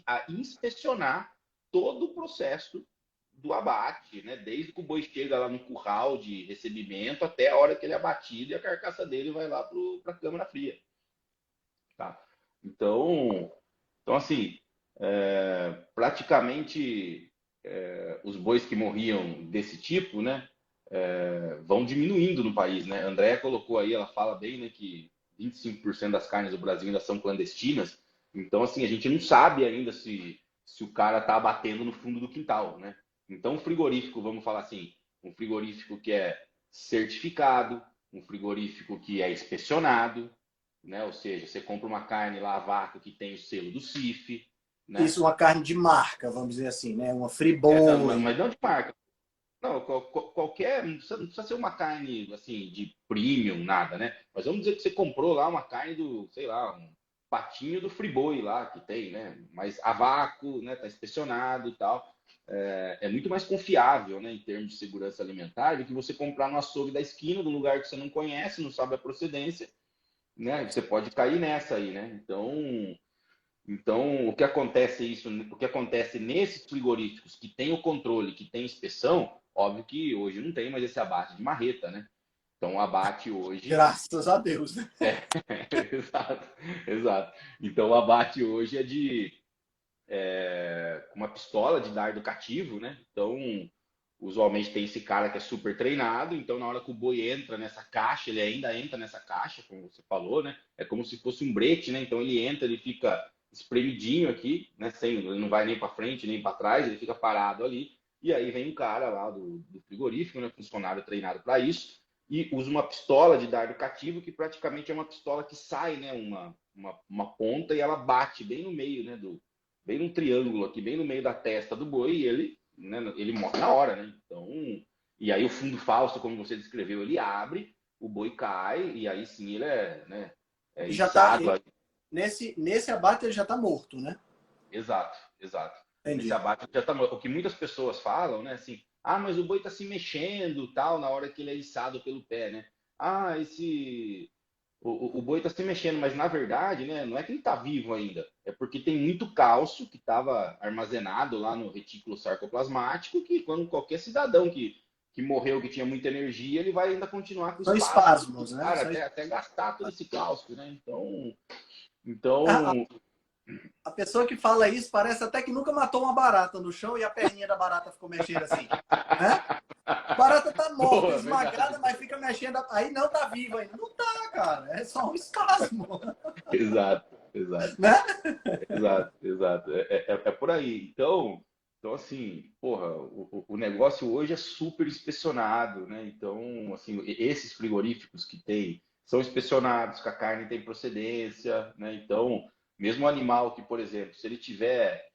a inspecionar todo o processo do abate, né? Desde que o boi chega lá no curral de recebimento até a hora que ele é abatido e a carcaça dele vai lá para a câmara fria. Tá? Então assim, praticamente os bois que morriam desse tipo, né, vão diminuindo no país, né? A Andrea colocou aí, ela fala bem, né, que 25% das carnes do Brasil ainda são clandestinas. Então, assim, a gente não sabe ainda se o cara tá abatendo no fundo do quintal, né? Então, um frigorífico, vamos falar assim, um frigorífico que é certificado, um frigorífico que é inspecionado, né? Ou seja, você compra uma carne lá, a vaca que tem o selo do CIF, né? Isso, uma carne de marca, vamos dizer assim, né? Uma Não, friboi. mas não de marca. Não, qualquer, não precisa ser uma carne assim de premium, nada, né? Mas vamos dizer que você comprou lá uma carne do, sei lá, patinho do Friboi lá que tem, né? Mas a vácuo, né? Tá inspecionado e tal. É muito mais confiável, né? Em termos de segurança alimentar do que você comprar no açougue da esquina, de um lugar que você não conhece, não sabe a procedência, né? Você pode cair nessa aí, né? Então, o que acontece nesses frigoríficos que tem o controle, que tem inspeção, óbvio que hoje não tem mais esse abate de marreta, né? Então, o abate hoje Graças a Deus, né? é, exato, exato. Então, o abate hoje é de uma pistola de dardo cativo, né? Então, usualmente tem esse cara que é super treinado, então na hora que o boi entra nessa caixa, ele ainda entra nessa caixa, como você falou, né? É como se fosse um brete, né? Então ele entra, ele fica espremidinho aqui, né? Ele não vai nem para frente nem para trás, ele fica parado ali. E aí vem um cara lá do frigorífico, né? Funcionário treinado para isso, e usa uma pistola de dardo cativo, que praticamente é uma pistola que sai, né? Uma ponta e ela bate bem no meio, né? Bem num triângulo aqui, bem no meio da testa do boi, e ele morre na hora, né? Então, e aí o fundo falso, como você descreveu, ele abre, o boi cai, e aí sim ele né, é Já tá, içado. nesse abate ele já tá morto, né? Exato, exato. Nesse Entendi. abate já tá morto. O que muitas pessoas falam, né? Assim, ah, mas o boi tá se mexendo, tal, na hora que ele é içado pelo pé, né? Ah, o boi está se mexendo, mas na verdade, né, não é que ele está vivo ainda, é porque tem muito cálcio que estava armazenado lá no retículo sarcoplasmático, que quando qualquer cidadão que morreu, que tinha muita energia, ele vai ainda continuar com São espaço espasmos, né? cara, até gastar todo esse cálcio, né? A, Então, a pessoa que fala isso parece até que nunca matou uma barata no chão e a perninha da barata ficou mexendo assim, né? A barata tá morta, boa, verdade. esmagada, mas fica mexendo. Aí não tá viva ainda. Não tá, cara. É só um espasmo, Exato, exato. né? Exato, exato. É por aí. Então, assim, porra, o negócio hoje é super inspecionado, né? Então, assim, esses frigoríficos que tem são inspecionados, que a carne tem procedência, né? Então, mesmo o animal que, por exemplo, se ele tiver,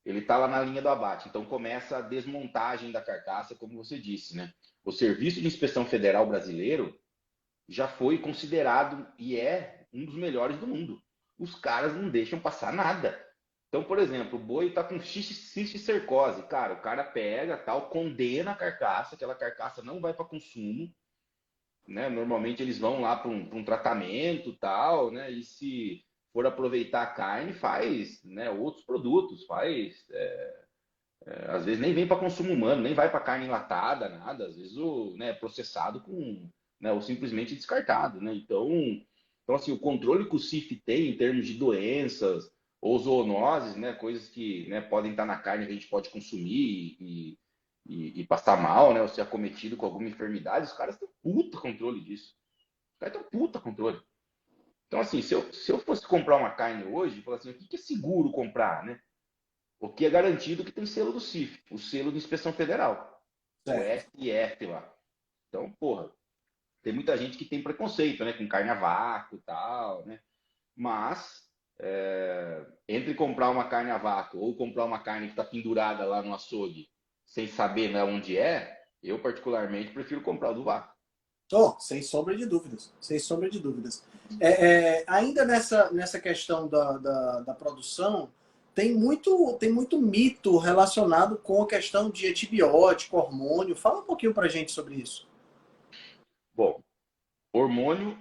ele tá lá na linha do abate, então começa a desmontagem da carcaça, como você disse, né? O Serviço de Inspeção Federal brasileiro já foi considerado e é um dos melhores do mundo. Os caras não deixam passar nada. Então, por exemplo, o boi está com cisticercose. Cara, o cara pega, tal, condena a carcaça, aquela carcaça não vai para consumo, né? Normalmente eles vão lá para um tratamento, tal, né? E se for aproveitar a carne, faz, né, outros produtos, às vezes nem vem para consumo humano, nem vai para carne enlatada, nada. Às vezes né, processado com, né, ou simplesmente descartado, né? Então assim, o controle que o CIF tem em termos de doenças ou zoonoses, né, coisas que, né, podem estar na carne que a gente pode consumir e passar mal, né, ou ser acometido com alguma enfermidade, os caras têm puta controle disso. Os caras têm puta controle. Então assim, se eu fosse comprar uma carne hoje, falar assim, o que é seguro comprar, né? O que é garantido que tem selo do CIF, o selo de inspeção federal, o Certo. SIF lá. Então, porra, tem muita gente que tem preconceito, né, com carne a vácuo e tal, né? Mas entre comprar uma carne a vácuo ou comprar uma carne que está pendurada lá no açougue, sem saber, né, onde eu particularmente prefiro comprar o do vácuo. Oh, sem sombra de dúvidas. Sem sombra de dúvidas. Ainda nessa questão da produção, tem muito mito relacionado com a questão de antibiótico, hormônio. Fala um pouquinho pra gente sobre isso. Bom, hormônio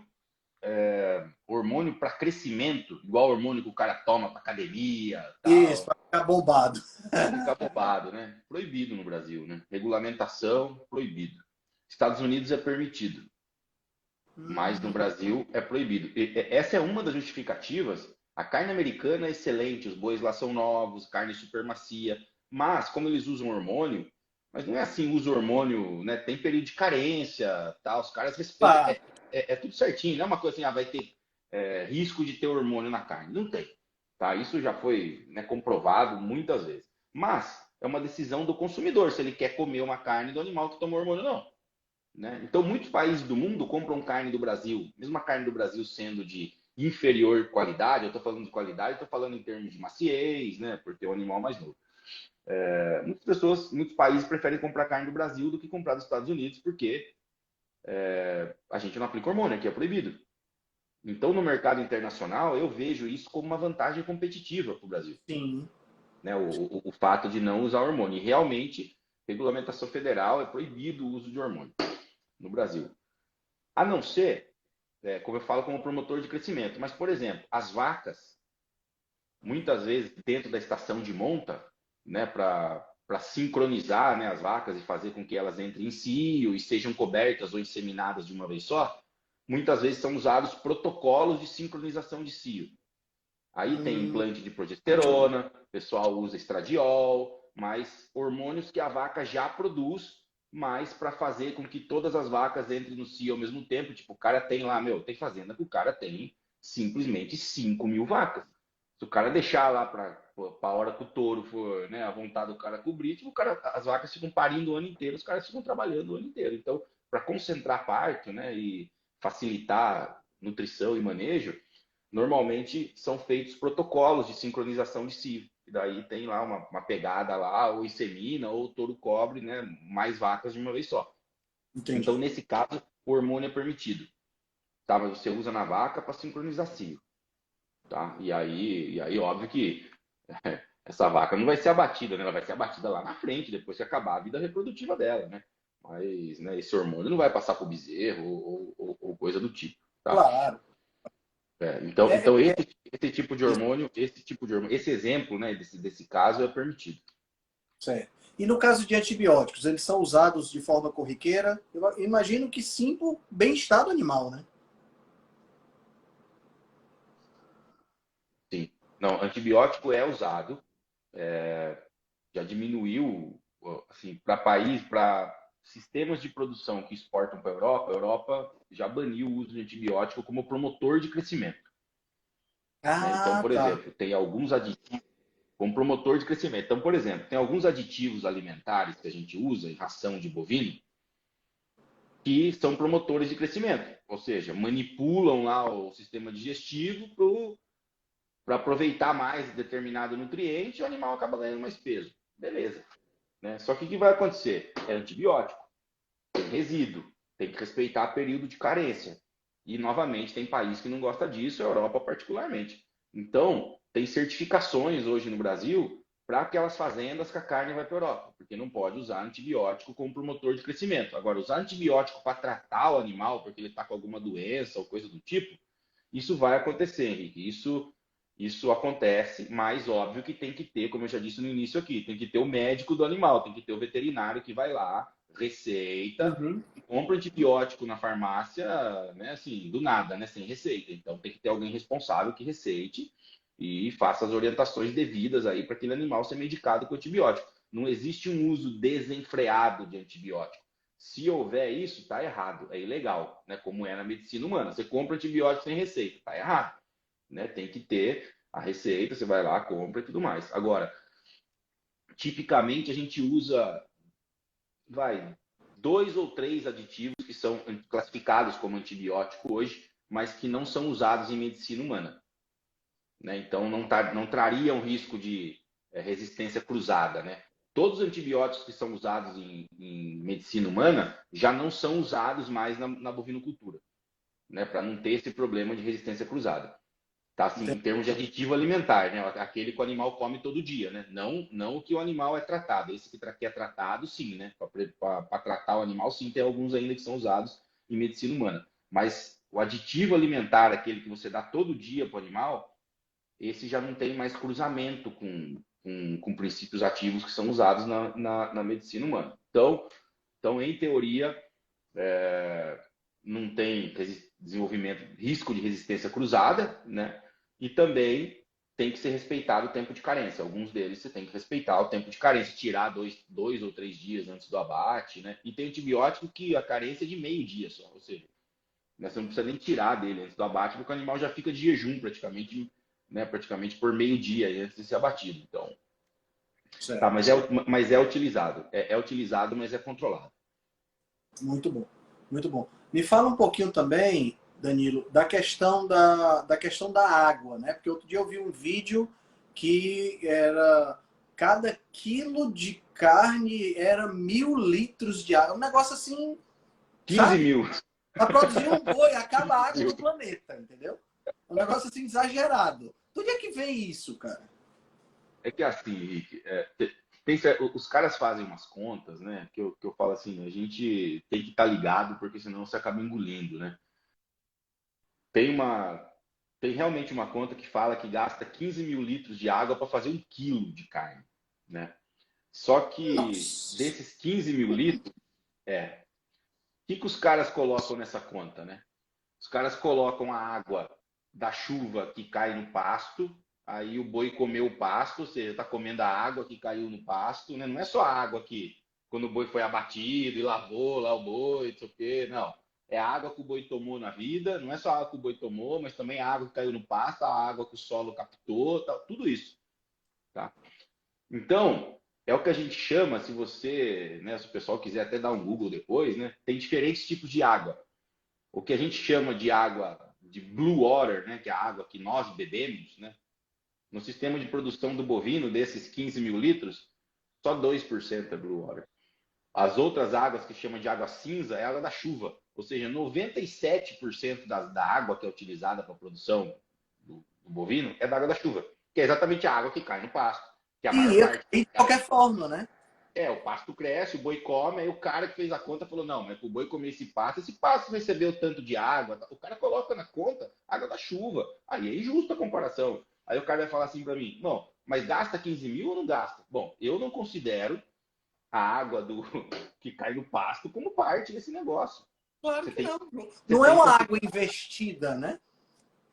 hormônio para crescimento, igual hormônio que o cara toma para academia, Isso, tal, para ficar bombado. fica bobado, né? Proibido no Brasil, né? Regulamentação, proibido. Estados Unidos é permitido, mas no Brasil é proibido. Essa é uma das justificativas. A carne americana é excelente, os bois lá são novos, carne super macia, mas como eles usam hormônio, mas não é assim, usa hormônio, né? Tem período de carência, tal, os caras respeitam, Ah, é tudo certinho, não é uma coisa assim, vai ter risco de ter hormônio na carne. Não tem. Tá? Isso já foi, né, comprovado muitas vezes. Mas é uma decisão do consumidor se ele quer comer uma carne do animal que toma hormônio ou não. Né? Então, muitos países do mundo compram carne do Brasil, mesmo a carne do Brasil sendo de inferior qualidade, eu estou falando de qualidade, estou falando em termos de maciez, né, por ter um animal mais novo. Muitas pessoas, muitos países preferem comprar carne do Brasil do que comprar dos Estados Unidos, porque a gente não aplica hormônio, aqui é proibido. Então, no mercado internacional, eu vejo isso como uma vantagem competitiva para o Brasil, Sim. né? O fato de não usar hormônio. E realmente, regulamentação federal é proibido o uso de hormônio no Brasil. A não ser, como eu falo, como promotor de crescimento. Mas, por exemplo, as vacas, muitas vezes, dentro da estação de monta, né, para sincronizar, né, as vacas e fazer com que elas entrem em cio e sejam cobertas ou inseminadas de uma vez só, muitas vezes são usados protocolos de sincronização de cio. Aí tem Hum, implante de progesterona, o pessoal usa estradiol, mas hormônios que a vaca já produz, mas para fazer com que todas as vacas entrem no cio ao mesmo tempo. Tipo, o cara tem lá, tem fazenda que o cara tem simplesmente 5.000 vacas. Se o cara deixar lá para a hora que o touro for, né, a vontade do cara cobrir, tipo, as vacas ficam parindo o ano inteiro, os caras ficam trabalhando o ano inteiro. Então, para concentrar parto, né, e facilitar nutrição e manejo, normalmente são feitos protocolos de sincronização de cio. E daí tem lá uma pegada lá, ou insemina, ou touro cobre, né, mais vacas de uma vez só. Então, entendi. nesse caso, o hormônio é permitido. Tá? Mas você usa na vaca para sincronizar cio. Tá? E aí, óbvio que essa vaca não vai ser abatida, né? Ela vai ser abatida lá na frente, depois que acabar a vida reprodutiva dela, né? Mas, né, esse hormônio não vai passar para o bezerro ou coisa do tipo, tá? Claro. Então, É, então é, esse tipo de hormônio, esse exemplo, né, desse caso é permitido. certo. E no caso de antibióticos, eles são usados de forma corriqueira? Eu imagino que sim, por bem-estar do animal, né? Sim. Não, antibiótico é usado, já diminuiu, assim, para sistemas de produção que exportam para a Europa já baniu o uso de antibiótico como promotor de crescimento. Né? Então, Ah, por tá. exemplo, tem alguns aditivos como promotor de crescimento. Então, por exemplo, tem alguns aditivos alimentares que a gente usa em ração de bovino que são promotores de crescimento, ou seja, manipulam lá o sistema digestivo para aproveitar mais determinado nutriente e o animal acaba ganhando mais peso. Beleza. Né? Só que o que vai acontecer? É antibiótico, tem resíduo, tem que respeitar período de carência. E, novamente, tem país que não gosta disso, a Europa particularmente. Então, tem certificações hoje no Brasil para aquelas fazendas que a carne vai para a Europa, porque não pode usar antibiótico como promotor de crescimento. Agora, usar antibiótico para tratar o animal, porque ele está com alguma doença ou coisa do tipo, isso vai acontecer, Henrique. Isso acontece, mas óbvio que tem que ter, como eu já disse no início aqui, tem que ter o médico do animal, tem que ter o veterinário que vai lá, receita, Uhum. compra antibiótico na farmácia, né, assim, do nada, né, sem receita. Então tem que ter alguém responsável que receite e faça as orientações devidas aí para aquele animal ser medicado com antibiótico. Não existe um uso desenfreado de antibiótico. Se houver isso, está errado, é ilegal, né, como é na medicina humana. Você compra antibiótico sem receita, está errado, né? Tem que ter a receita, você vai lá, compra e tudo mais. Agora, tipicamente a gente usa, vai, 2 ou 3 aditivos que são classificados como antibiótico hoje, mas que não são usados em medicina humana. Né? Então, não traria um risco de resistência cruzada. Né? Todos os antibióticos que são usados em medicina humana já não são usados mais na bovinocultura, né? Para não ter esse problema de resistência cruzada. Tá, assim, em termos de aditivo alimentar, né? Aquele que o animal come todo dia, né? Não o que o animal é tratado. Esse que é tratado, sim, né? Para tratar o animal, sim, tem alguns ainda que são usados em medicina humana. Mas o aditivo alimentar, aquele que você dá todo dia para o animal, esse já não tem mais cruzamento com princípios ativos que são usados na medicina humana. Então, em teoria, não tem desenvolvimento, risco de resistência cruzada, né? E também tem que ser respeitado o tempo de carência. Alguns deles você tem que respeitar o tempo de carência, tirar 2 ou 3 dias antes do abate, né? E tem antibiótico que a carência é de meio dia só, ou seja, né, você não precisa nem tirar dele antes do abate, porque o animal já fica de jejum praticamente, né? Praticamente por meio dia antes de ser abatido. Então, tá, Certo. mas é utilizado, é utilizado, mas é controlado. Muito bom. Muito bom. Me fala um pouquinho também, Danilo, da questão da água, né? Porque outro dia eu vi um vídeo que era cada quilo de carne era 1.000 litros de água. Um negócio assim, 15 sabe? mil. Para produzir um boi, acaba a água no planeta, entendeu? Um negócio assim exagerado. De onde é que vem isso, cara? É que assim, Henrique, os caras fazem umas contas, né? Que eu falo assim, a gente tem que estar ligado, porque senão você acaba engolindo, né? Tem uma, tem realmente uma conta que fala que gasta 15 mil litros de água para fazer 1 quilo de carne, né? Só que Nossa. desses 15 mil litros, o que os caras colocam nessa conta, né? Os caras colocam a água da chuva que cai no pasto, aí o boi comeu o pasto, ou seja, está comendo a água que caiu no pasto, né? Não é só a água que, quando o boi foi abatido e lavou lá o boi, não sei o quê, não. É a água que o boi tomou na vida, não é só a água que o boi tomou, mas também a água que caiu no pasto, a água que o solo captou, tudo isso, tá? Então, é o que a gente chama, se você, né, se o pessoal quiser até dar um Google depois, né, tem diferentes tipos de água. O que a gente chama de água de blue water, né, que é a água que nós bebemos, né, no sistema de produção do bovino, desses 15 mil litros, só 2% é blue water. As outras águas que chama de água cinza é água da chuva, ou seja, 97% da água que é utilizada para a produção do bovino é da água da chuva, que é exatamente a água que cai no pasto, que é a maior E parte. de qualquer forma, né? O pasto cresce, o boi come, aí o cara que fez a conta falou, não, mas para o boi comer esse pasto recebeu tanto de água, o cara coloca na conta água da chuva, aí é injusta a comparação. Aí o cara vai falar assim para mim, não, mas gasta 15 mil ou não gasta? Bom, eu não considero a água que cai no pasto como parte desse negócio. Claro Você que tem, não. você Não é tem uma que água investida, né?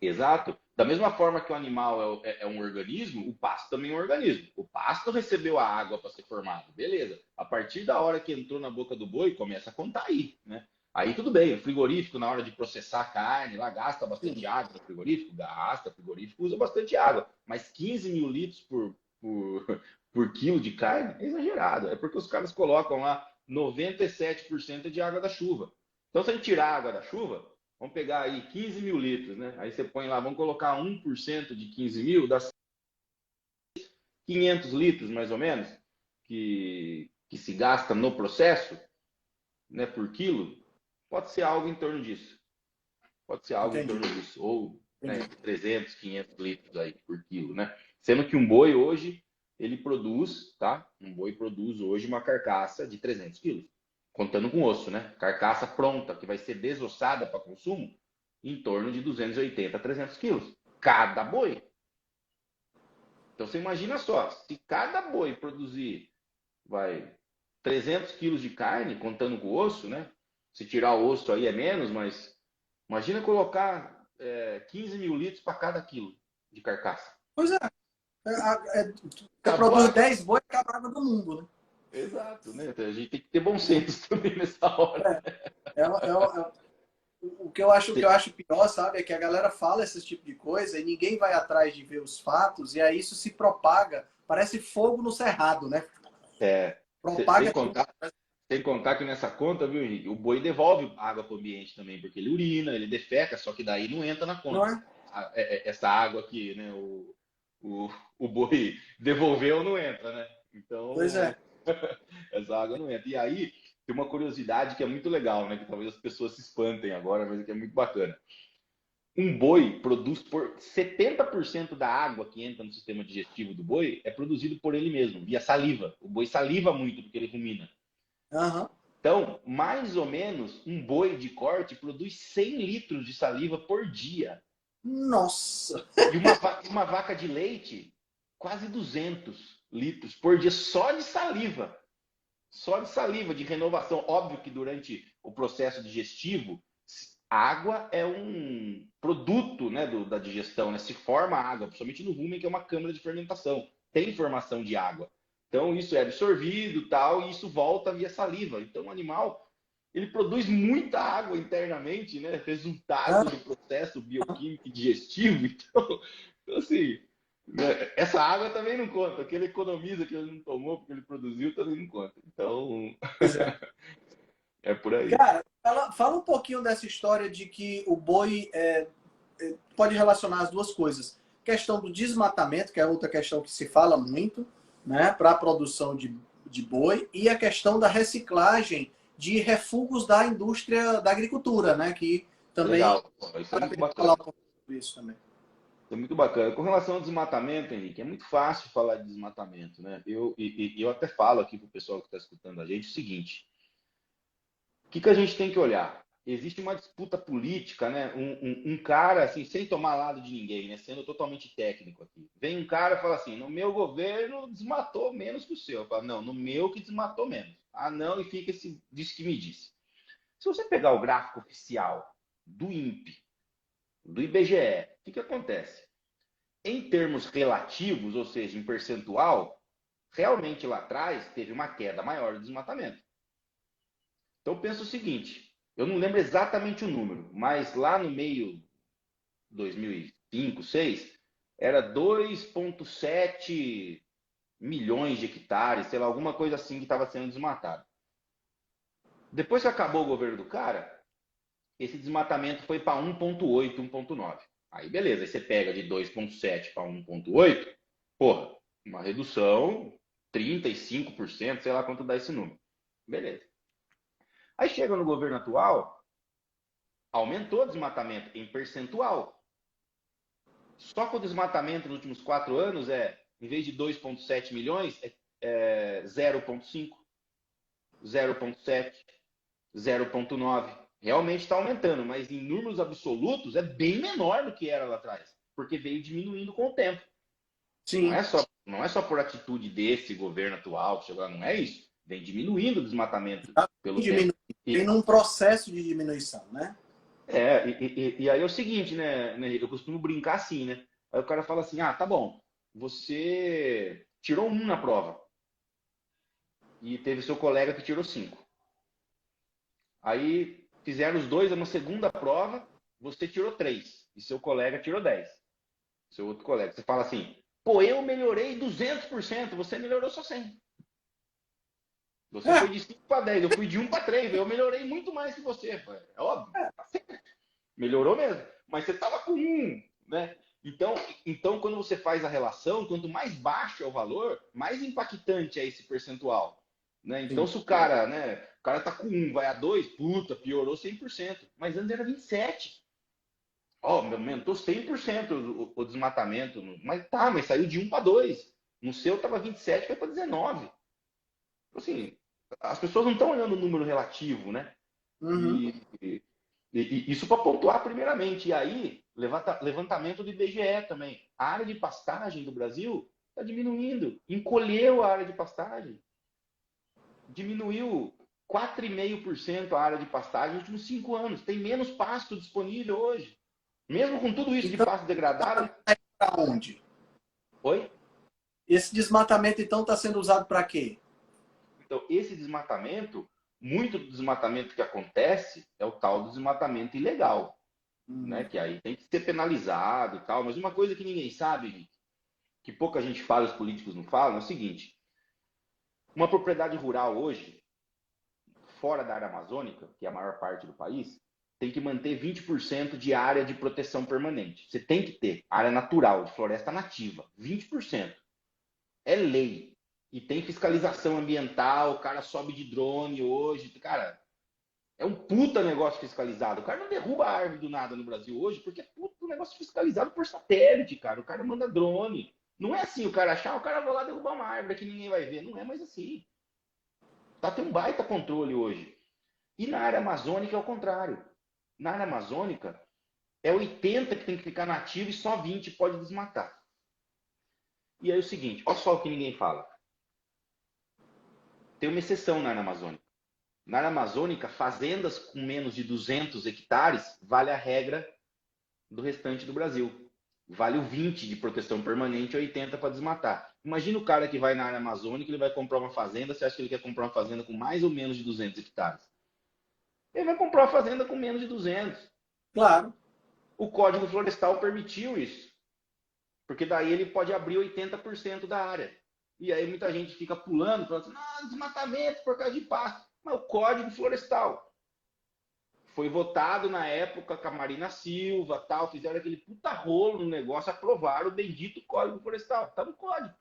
Exato. Da mesma forma que o animal é um organismo, o pasto também é um organismo. O pasto recebeu a água para ser formado, beleza. A partir da hora que entrou na boca do boi, começa a contar aí, né? Aí tudo bem, o frigorífico, na hora de processar a carne, lá gasta bastante Sim. água no frigorífico? Gasta, o frigorífico usa bastante água. Mas 15 mil litros por quilo de carne é exagerado. É porque os caras colocam lá 97% de água da chuva. Então, se a gente tirar a água da chuva, vamos pegar aí 15 mil litros, né? Aí você põe lá, vamos colocar 1% de 15 mil, dá 500 litros mais ou menos, que se gasta no processo, né, por quilo. Pode ser algo em torno disso. Pode ser algo em Entendi. torno disso. Ou, né, Entendi. 300, 500 litros aí por quilo, né? Sendo que um boi hoje, ele produz, tá? Um boi produz hoje uma carcaça de 300 quilos. Contando com osso, né? Carcaça pronta, que vai ser desossada para consumo, em torno de 280 a 300 quilos. Cada boi. Então você imagina só, se cada boi produzir, 300 quilos de carne, contando com o osso, né? Se tirar o osso aí é menos, mas imagina colocar 15 mil litros para cada quilo de carcaça. Pois é. Você Acabou a produz água. 10 bois, acaba a água do mundo, né? Exato, né? Então, a gente tem que ter bom senso também nessa hora. O que eu acho pior, sabe, é que a galera fala esse tipo de coisa e ninguém vai atrás de ver os fatos e aí isso se propaga, parece fogo no cerrado, né? É, sem Propaga tudo. contar, sem contar que nessa conta, viu, Henrique, o boi devolve água para o ambiente também, porque ele urina, ele defeca, só que daí não entra na Não conta. é? Essa água que, né, o, o boi devolveu não entra, né? Pois Então, é. essa água não entra. E aí, tem uma curiosidade que é muito legal, né? Que talvez as pessoas se espantem agora, mas que é muito bacana. Um boi produz por 70% da água que entra no sistema digestivo do boi é produzido por ele mesmo, via saliva. O boi saliva muito porque ele rumina. Aham. Então, mais ou menos, um boi de corte produz 100 litros de saliva por dia. Nossa. E uma vaca de leite, quase 200 litros por dia só de saliva. Só de saliva, de renovação. Óbvio que durante o processo digestivo, a água é um produto, né, da digestão, né? Se forma água, principalmente no rumen, que é uma câmara de fermentação. Tem formação de água. Então, isso é absorvido tal, e isso volta via saliva. Então, o animal ele produz muita água internamente, né? Resultado Ah, do processo bioquímico e digestivo. Então assim, né? Essa água também não conta. O que ele economiza, que ele não tomou, porque ele produziu, também não conta. Então, pois é. é por aí. Cara, fala um pouquinho dessa história de que o boi pode relacionar as duas coisas. Questão do desmatamento, que é outra questão que se fala muito, né, para a produção de boi, e a questão da reciclagem de refugos da indústria da agricultura, né? Que também Legal. Isso é muito falar bacana. um pouco sobre isso também. Isso é muito bacana. Com relação ao desmatamento, Henrique, é muito fácil falar de desmatamento, né? Eu até falo aqui para o pessoal que está escutando a gente o seguinte: o que a gente tem que olhar? Existe uma disputa política, né? Um cara, assim, sem tomar lado de ninguém, né? Sendo totalmente técnico aqui. Vem um cara e fala assim: no meu governo desmatou menos que o seu. Eu falo, não, no meu que desmatou menos. Ah, não, e fica esse disse que me disse. Se você pegar o gráfico oficial do INPE, do IBGE, o que acontece? Em termos relativos, ou seja, em percentual, realmente lá atrás teve uma queda maior do desmatamento. Então pensa o seguinte, eu não lembro exatamente o número, mas lá no meio 2005, 2006, era 2,7 milhões de hectares, sei lá, alguma coisa assim que estava sendo desmatado. Depois que acabou o governo do cara, esse desmatamento foi para 1,8, 1,9. Aí beleza, aí você pega de 2,7 para 1,8, porra, uma redução 35%, sei lá quanto dá esse número. Beleza. Aí chega no governo atual, aumentou o desmatamento em percentual. Só que o desmatamento nos últimos 4 anos em vez de 2,7 milhões, é 0,5, 0,7, 0,9. Realmente está aumentando, mas em números absolutos é bem menor do que era lá atrás, porque veio diminuindo com o tempo. Não Sim, é só por atitude desse governo atual que chegou lá, não é isso. Vem diminuindo o desmatamento tá pelo tempo. diminuindo. Vem E, num processo de diminuição, né? e aí é o seguinte, né, eu costumo brincar assim, né? Aí o cara fala assim, ah, tá bom, você tirou 1 na prova e teve seu colega que tirou 5. Aí fizeram os dois uma segunda prova, você tirou 3 e seu colega tirou 10. Seu outro colega. Você fala assim, pô, eu melhorei 200%, você melhorou só 100. Você foi É, de 5 para 10, eu fui de 1 para 3, eu melhorei muito mais que você. É óbvio, melhorou mesmo. Mas você estava com 1, né? Então, quando você faz a relação, quanto mais baixo é o valor, mais impactante é esse percentual. Né? Então, sim. se o cara tá com 1, vai a 2, puta, piorou 100%. Mas antes era 27. Ó, aumentou 100% o desmatamento. Mas saiu de 1 para 2. No seu estava 27, foi para 19. Assim, as pessoas não estão olhando o número relativo, né? Uhum. E, e- e isso para pontuar primeiramente. E aí, levantamento do IBGE também. A área de pastagem do Brasil está diminuindo. Encolheu a área de pastagem. Diminuiu 4,5% a área de pastagem nos últimos 5 anos. Tem menos pasto disponível hoje. Mesmo com tudo isso de Então, pasto degradado. para onde? Oi? Esse desmatamento, então, está sendo usado para quê? Então, esse desmatamento, muito do desmatamento que acontece é o tal do desmatamento ilegal, né? Hum. Que aí tem que ser penalizado e tal. Mas uma coisa que ninguém sabe, que pouca gente fala, os políticos não falam, é o seguinte: uma propriedade rural hoje, fora da área amazônica, que é a maior parte do país, tem que manter 20% de área de proteção permanente. Você tem que ter área natural, de floresta nativa, 20%. É lei. E tem fiscalização ambiental, o cara sobe de drone hoje. Cara, é um puta negócio fiscalizado. O cara não derruba a árvore do nada no Brasil hoje, porque é puta negócio fiscalizado por satélite, cara. O cara manda drone. Não é assim o cara achar, o cara vai lá derrubar uma árvore que ninguém vai ver. Não é mais assim. Tá, tem um baita controle hoje. E na área amazônica é o contrário. Na área amazônica, é 80 que tem que ficar nativo e só 20 pode desmatar. E aí é o seguinte, olha só o que ninguém fala. Tem uma exceção na área amazônica. Na área amazônica, fazendas com menos de 200 hectares vale a regra do restante do Brasil. Vale o 20 de proteção permanente e 80 para desmatar. Imagina o cara que vai na área amazônica, ele vai comprar uma fazenda, você acha que ele quer comprar uma fazenda com mais ou menos de 200 hectares? Ele vai comprar uma fazenda com menos de 200. Claro. O Código Florestal permitiu isso, porque daí ele pode abrir 80% da área. E aí muita gente fica pulando, falando assim, desmatamento por causa de pasto. Mas o Código Florestal foi votado na época com a Marina Silva, tal, fizeram aquele puta rolo no negócio, aprovaram o bendito Código Florestal. Tá no código.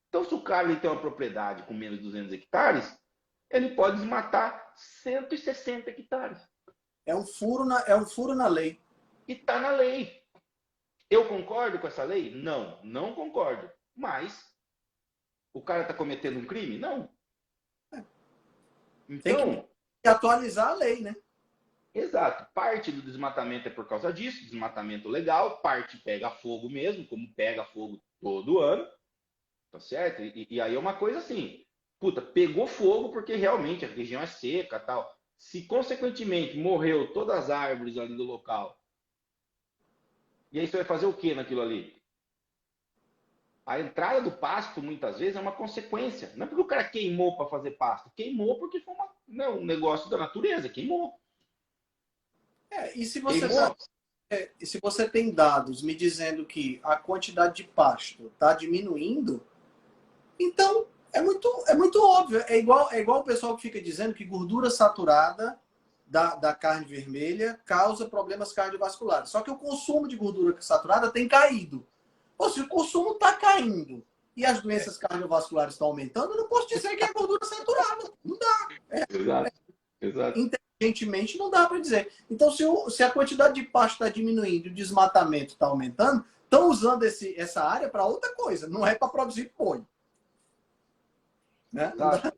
Então, se o cara ele tem uma propriedade com menos de 200 hectares, ele pode desmatar 160 hectares. É um furo na lei. E está na lei. Eu concordo com essa lei? Não, não concordo. Mas o cara está cometendo um crime? Não. Tem Então, que atualizar a lei, né? exato. Parte do desmatamento é por causa disso, desmatamento legal, parte pega fogo mesmo, como pega fogo todo ano, tá certo? E aí é uma coisa assim, puta, pegou fogo porque realmente a região é seca, tal. Se consequentemente morreu todas as árvores ali do local, e aí você vai fazer o que naquilo ali? A entrada do pasto, muitas vezes, é uma consequência. Não é porque o cara queimou para fazer pasto. Queimou porque foi um negócio da natureza. Queimou. E se você Queimou. se você tem dados me dizendo que a quantidade de pasto está diminuindo, então é muito óbvio. É igual o pessoal que fica dizendo que gordura saturada da carne vermelha causa problemas cardiovasculares. Só que o consumo de gordura saturada tem caído. Pô, se o consumo está caindo e as doenças cardiovasculares estão aumentando, eu não posso dizer que é gordura saturada. Não dá. Exato. Exato. Inteligentemente não dá para dizer. Então, se a quantidade de pasto está diminuindo e o desmatamento está aumentando, estão usando essa área para outra coisa, não é para produzir boi. Né? Exato.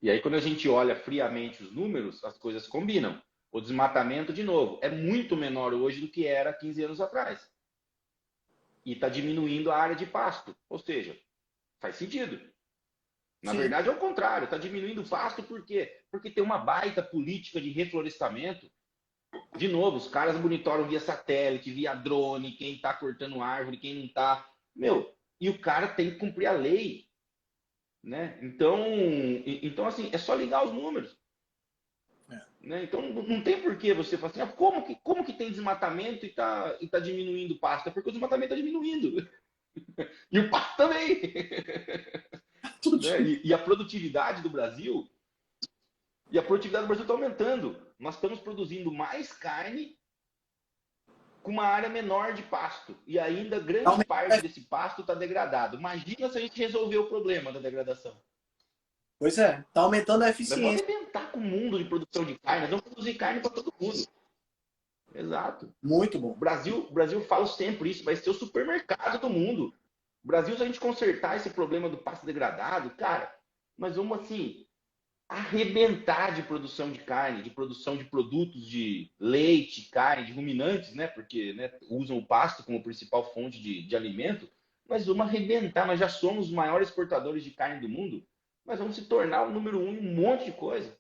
E aí, quando a gente olha friamente os números, as coisas combinam. O desmatamento, de novo, é muito menor hoje do que era 15 anos atrás. E está diminuindo a área de pasto. Ou seja, faz sentido. Na Sim. verdade, é o contrário. Está diminuindo o pasto por quê? Porque tem uma baita política de reflorestamento. De novo, os caras monitoram via satélite, via drone, quem está cortando árvore, quem não está. Meu, e o cara tem que cumprir a lei. Né? Então, assim, é só ligar os números. Né? Então, não tem por que você falar assim, como que tem desmatamento e tá diminuindo o pasto? É porque o desmatamento está diminuindo. E o pasto também. Né? E a produtividade do Brasil está aumentando. Nós estamos produzindo mais carne com uma área menor de pasto. E ainda grande parte desse pasto está degradado. Imagina se a gente resolver o problema da degradação. Pois é, está aumentando a Nós vamos eficiência. arrebentar com o mundo de produção de carne. Nós vamos produzir carne para todo mundo. Exato. Muito bom. O Brasil fala sempre isso, vai ser o supermercado do mundo. O Brasil, se a gente consertar esse problema do pasto degradado, cara, nós vamos, assim, arrebentar de produção de carne, de produção de produtos de leite, carne, de ruminantes, né? Porque, né, usam o pasto como principal fonte de alimento. Nós vamos arrebentar, nós já somos os maiores exportadores de carne do mundo. Nós vamos se tornar o número 1 em um monte de coisa.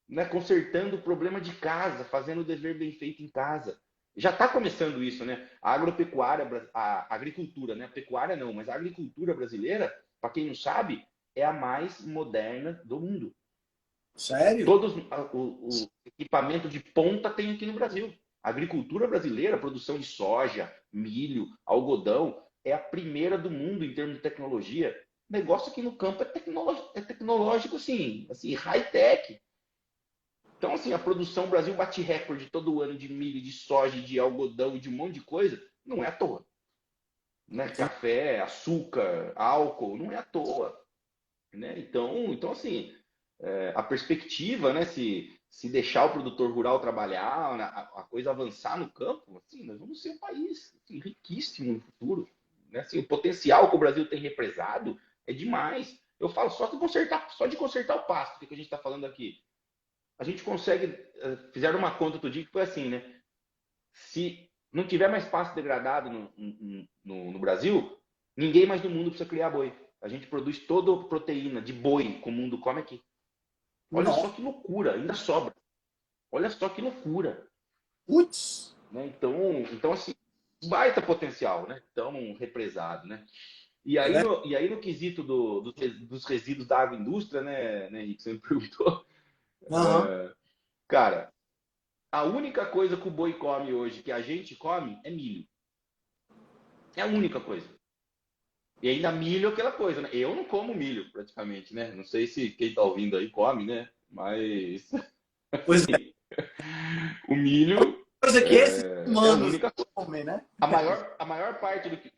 Né? Consertando o problema de casa, fazendo o dever bem feito em casa. Já está começando isso, né? A agropecuária, a agricultura, né? A pecuária não, mas a agricultura brasileira, para quem não sabe, é a mais moderna do mundo. Sério? Todos o equipamento de ponta tem aqui no Brasil. A agricultura brasileira, a produção de soja, milho, algodão, é a primeira do mundo em termos de tecnologia. O negócio aqui no campo é tecnológico, assim high-tech. Então, assim, a produção, o Brasil bate recorde todo ano de milho, de soja, de algodão e de um monte de coisa. Não é à toa. Né? Café, açúcar, álcool, não é à toa. Né? Então assim, a perspectiva, né? Se deixar o produtor rural trabalhar, a coisa avançar no campo, assim, nós vamos ser um país assim, riquíssimo no futuro. Né? Assim, o potencial que o Brasil tem represado é demais. Eu falo só de consertar o pasto, que a gente está falando aqui. A gente consegue, fizeram uma conta outro dia que foi assim, né? Se não tiver mais pasto degradado no Brasil, ninguém mais no mundo precisa criar boi. A gente produz toda a proteína de boi que o mundo come aqui. Olha só que loucura, ainda sobra. Olha só que loucura. Putz! Né? Então, assim, baita potencial, né? Tão represado, né? E aí no quesito dos resíduos da agroindústria, né, Henrique, você me perguntou. Uhum. Cara, a única coisa que o boi come hoje, que a gente come, é milho. É a única coisa. E ainda milho é aquela coisa, né? Eu não como milho, praticamente, né? Não sei se quem tá ouvindo aí come, né? Mas, Pois assim, o milho coisa que esses é a humanos única coisa. comem, né? A maior parte do que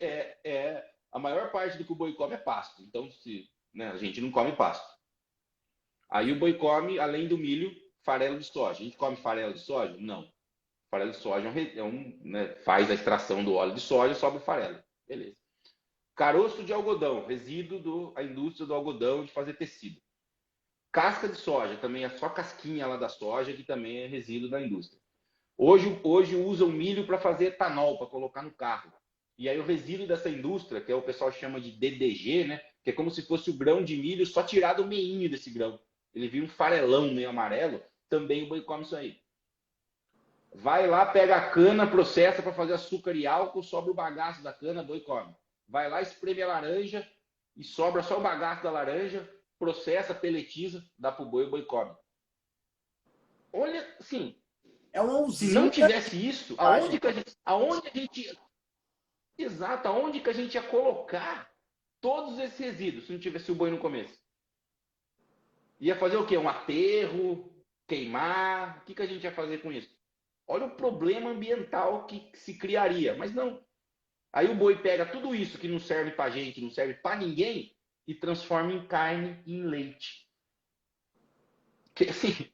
a maior parte do que o boi come é pasto. Então, né, a gente não come pasto. Aí o boi come, além do milho, farelo de soja. A gente come farelo de soja? Não. Farelo de soja né, faz a extração do óleo de soja e sobe o farelo. Beleza. Caroço de algodão, resíduo da indústria do algodão de fazer tecido. Casca de soja, também é só casquinha lá da soja, que também é resíduo da indústria. Hoje usam milho para fazer etanol, para colocar no carro. E aí o resíduo dessa indústria, que é o pessoal chama de DDG, né? Que é como se fosse o grão de milho, só tirado o meinho desse grão. Ele vira um farelão meio amarelo, também o boi come isso aí. Vai lá, pega a cana, processa para fazer açúcar e álcool, sobra o bagaço da cana, boi come. Vai lá, espreme a laranja e sobra só o bagaço da laranja, processa, peletiza, dá pro boi, o boi come. Olha, assim, É uma se não usina. tivesse isso, aonde que a gente ia colocar todos esses resíduos se não tivesse o boi no começo? Ia fazer o quê? Um aterro? Queimar? O que a gente ia fazer com isso? Olha o problema ambiental que se criaria. Mas não. Aí o boi pega tudo isso que não serve pra gente, não serve pra ninguém, e transforma em carne e em leite. Que, assim,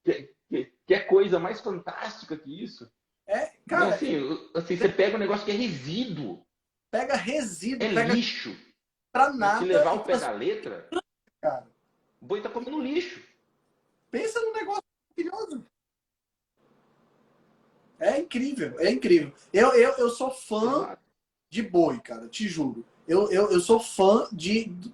que é coisa mais fantástica que isso. Cara, assim, você pega um negócio que é resíduo. pega resíduo, É pega lixo. pra Mas se nada levar e o pé da letra, cara. o boi tá comendo lixo. Pensa num negócio maravilhoso. É incrível, é incrível. Eu sou fã Exato. de boi, cara, te juro. Eu sou fã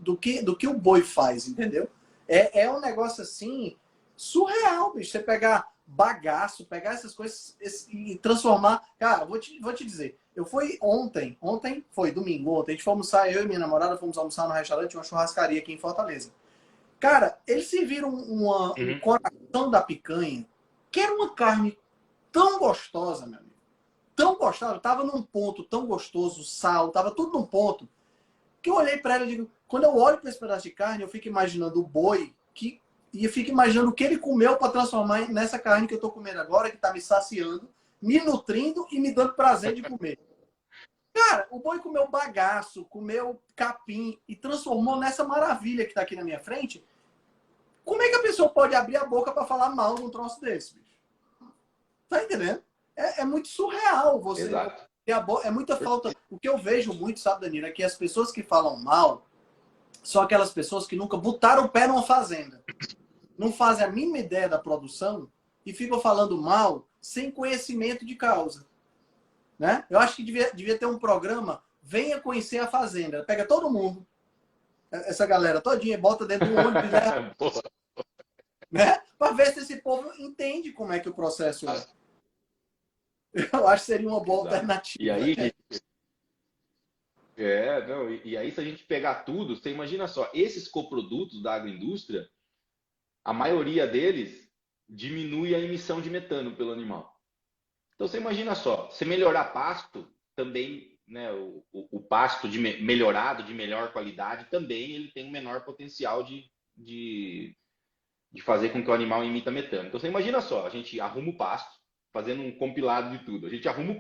do que o boi faz, entendeu? É um negócio assim, surreal, bicho. Você pegar bagaço, pegar essas coisas e transformar. Cara, vou te dizer. Eu fui ontem foi domingo, ontem, a gente foi almoçar, eu e minha namorada fomos almoçar no restaurante, uma churrascaria aqui em Fortaleza. Cara, eles serviram um coração da picanha, que era uma carne tão gostosa, meu amigo. Tão gostosa. Tava num ponto tão gostoso, o sal, tava tudo num ponto. Que eu olhei para ela e digo, quando eu olho para esse pedaço de carne, eu fico imaginando o boi e eu fico imaginando o que ele comeu para transformar nessa carne que eu tô comendo agora, que tá me saciando, me nutrindo e me dando prazer de comer. Cara, o boi comeu bagaço, comeu capim e transformou nessa maravilha que tá aqui na minha frente. Como é que a pessoa pode abrir a boca para falar mal de um troço desse, bicho? Tá entendendo? É muito surreal você. Exato. É muita falta. O que eu vejo muito, sabe, Danilo, é que as pessoas que falam mal são aquelas pessoas que nunca botaram o pé numa fazenda. Não fazem a mínima ideia da produção e ficam falando mal sem conhecimento de causa. Né? Eu acho que devia ter um programa, venha conhecer a fazenda. Pega todo mundo, essa galera todinha, bota dentro do ônibus, né? Para ver se esse povo entende como é que o processo é. Eu acho que seria uma boa alternativa. E aí, e aí se a gente pegar tudo, você imagina só, esses coprodutos da agroindústria, a maioria deles diminui a emissão de metano pelo animal. Então você imagina só, se melhorar pasto, também, né, o pasto melhorado, de melhor qualidade, também ele tem um menor potencial de fazer com que o animal emita metano. Então você imagina só, a gente arruma o pasto, fazendo um compilado de tudo. A gente arruma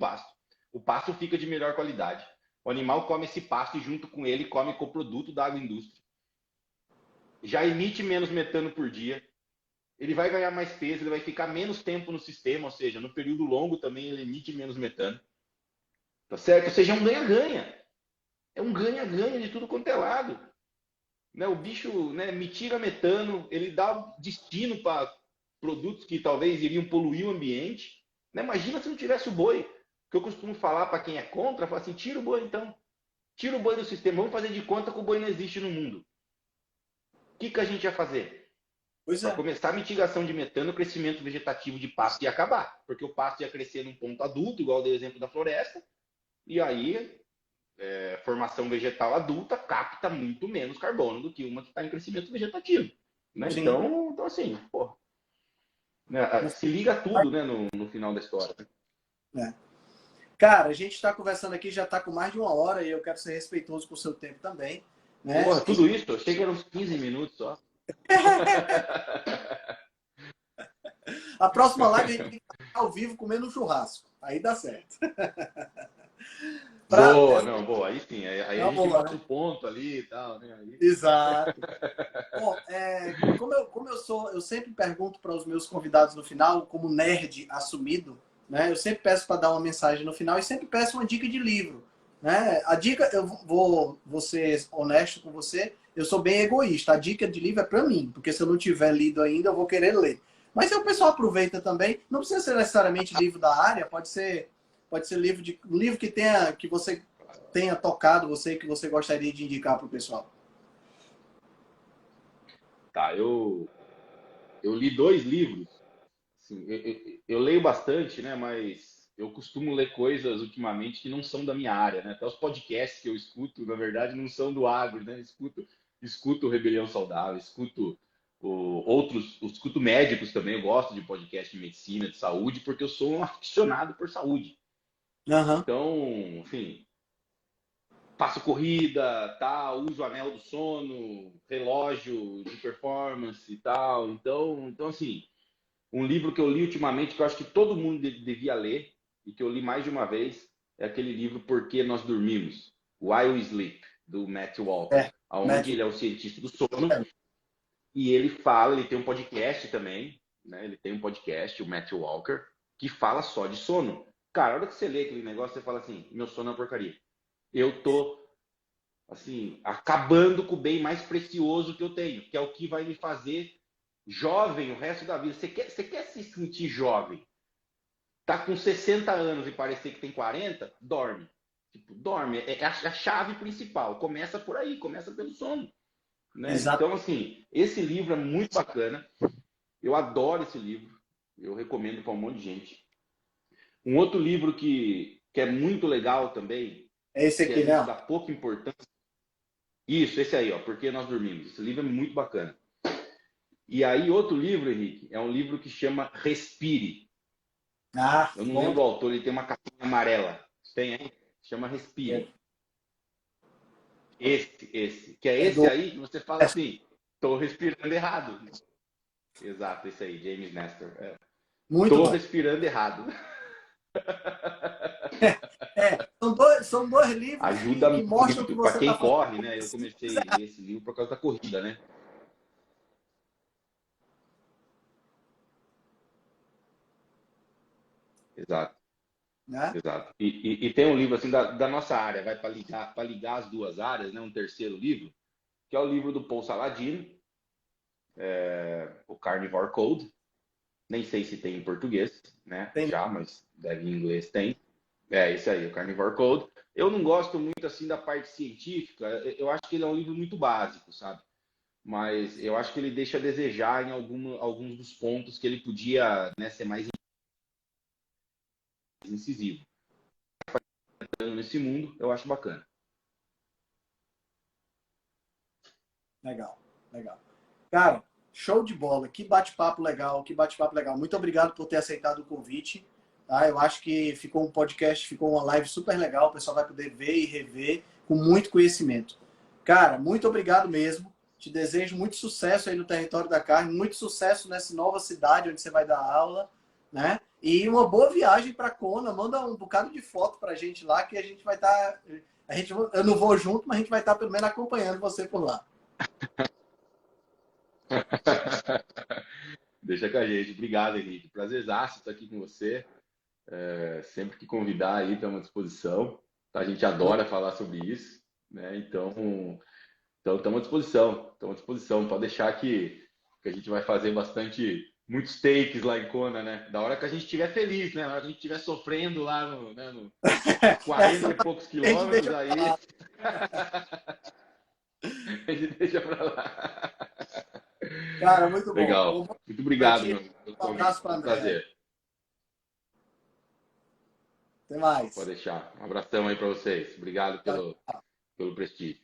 o pasto fica de melhor qualidade. O animal come esse pasto e junto com ele come coproduto da agroindústria. Já emite menos metano por dia. Ele vai ganhar mais peso, ele vai ficar menos tempo no sistema, ou seja, no período longo também ele emite menos metano. Tá certo? Ou seja, é um ganha-ganha. É um ganha-ganha de tudo quanto é lado. Né? O bicho, né, mitiga metano, ele dá destino para produtos que talvez iriam poluir o ambiente. Né? Imagina se não tivesse o boi. Que eu costumo falar para quem é contra, falar assim, tira o boi então. Tira o boi do sistema, vamos fazer de conta que o boi não existe no mundo. O que a gente ia fazer? Para começar a mitigação de metano, o crescimento vegetativo de pasto ia acabar. Porque o pasto ia crescer num ponto adulto, igual dei o exemplo da floresta, e aí formação vegetal adulta capta muito menos carbono do que uma que está em crescimento vegetativo. Né? Então, assim, pô, né, se liga tudo, né, no final da história. É. Cara, a gente está conversando aqui, já está com mais de 1 hora e eu quero ser respeitoso com o seu tempo também. Né? Porra, tudo isso? Eu achei que eram uns 15 minutos só. A próxima live a gente tem que estar ao vivo comendo um churrasco. Aí dá certo. Boa, não, boa. Aí sim. Aí a gente boa, bate um ponto ali e tal, né? Aí... Exato. Bom, eu sempre pergunto para os meus convidados no final, como nerd assumido, né? Eu sempre peço para dar uma mensagem no final e sempre peço uma dica de livro, né? A dica, eu vou ser honesto com você, eu sou bem egoísta. A dica de livro é para mim, porque se eu não tiver lido ainda, eu vou querer ler. Mas se o pessoal aproveita também, não precisa ser necessariamente livro da área, pode ser um livro que você tenha tocado você, que você gostaria de indicar para o pessoal. Tá, eu li 2 livros. Assim, eu leio bastante, né? Mas eu costumo ler coisas ultimamente que não são da minha área, né? Até os podcasts que eu escuto, na verdade, não são do agro, né? Escuto o Rebelião Saudável, escuto médicos também. Eu gosto de podcast de medicina, de saúde, porque eu sou um aficionado por saúde. Aham. Então, enfim, faço corrida, tal, uso anel do sono, relógio de performance e tal. Então assim, um livro que eu li ultimamente que eu acho que todo mundo devia ler e que eu li mais de uma vez é aquele livro Por que Nós Dormimos, Why We Sleep, do Matthew Walker, É, aonde médico. ele é o cientista do sono e ele tem um podcast também, né? Ele tem um podcast, o Matthew Walker, que fala só de sono. Cara, a hora que você lê aquele negócio, você fala assim, meu sono é uma porcaria. Eu tô assim, acabando com o bem mais precioso que eu tenho, que é o que vai me fazer jovem o resto da vida. Você quer se sentir jovem? Tá com 60 anos e parecer que tem 40? Dorme. Tipo, dorme. É a chave principal. Começa por aí, começa pelo sono. Né? Exato. Então, assim, esse livro é muito bacana. Eu adoro esse livro. Eu recomendo para um monte de gente. Um outro livro que é muito legal também, É esse que a aqui, gente né? dá pouca importância. Isso, esse aí, ó, Por que Nós Dormimos. Esse livro é muito bacana. E aí, outro livro, Henrique, é um livro que chama Respire. Ah, Eu não bom. lembro o autor, ele tem uma capinha amarela. Tem aí? Chama Respire. Esse. Que é É esse do. aí que você fala assim, tô respirando errado. Exato, esse aí, James Nestor. Muito Tô bom. respirando errado. São dois livros Ajuda que mostram que muito para você está quem fazendo. corre, né? Eu comecei a ler esse livro por causa da corrida, né? Exato. Né? Exato. E tem um livro assim da nossa área, vai para ligar as duas áreas, né? Um terceiro livro, que é o livro do Paul Saladino, o Carnivore Code. Nem sei se tem em português, né? Tem, Já, mas deve em inglês tem. É esse aí, o Carnivore Code. Eu não gosto muito assim da parte científica. Eu acho que ele é um livro muito básico, sabe? Mas eu acho que ele deixa a desejar em alguns dos pontos que ele podia, né, ser mais incisivo. Nesse mundo, eu acho bacana. legal, legal. Cara, show de bola. Que bate-papo legal, que bate-papo legal. Muito obrigado por ter aceitado o convite. Tá? Eu acho que ficou um podcast, ficou uma live super legal. O pessoal vai poder ver e rever com muito conhecimento. Cara, muito obrigado mesmo. Te desejo muito sucesso aí no território da carne, muito sucesso nessa nova cidade onde você vai dar aula, né? E uma boa viagem para Kona. Manda um bocado de foto para a gente lá que a gente vai estar. Eu não vou junto, mas a gente vai estar pelo menos acompanhando você por lá. Deixa com a gente. Obrigado, Henrique. Prazerzaço estar aqui com você. Sempre que convidar aí, estamos à disposição. A gente adora falar sobre isso, né? Então estamos à disposição. Estamos à disposição. Pode deixar que a gente vai fazer muitos takes lá em Kona, né? Da hora que a gente estiver feliz, né? Na hora que a gente estiver sofrendo lá no 40 e poucos quilômetros, aí a gente deixa pra lá. Cara, muito bom. Legal. Bom Muito pra obrigado, ti. meu, pelo Um convite. abraço Foi para um André. prazer. Até mais. Pode deixar. Um abração aí para vocês. Obrigado pelo prestígio.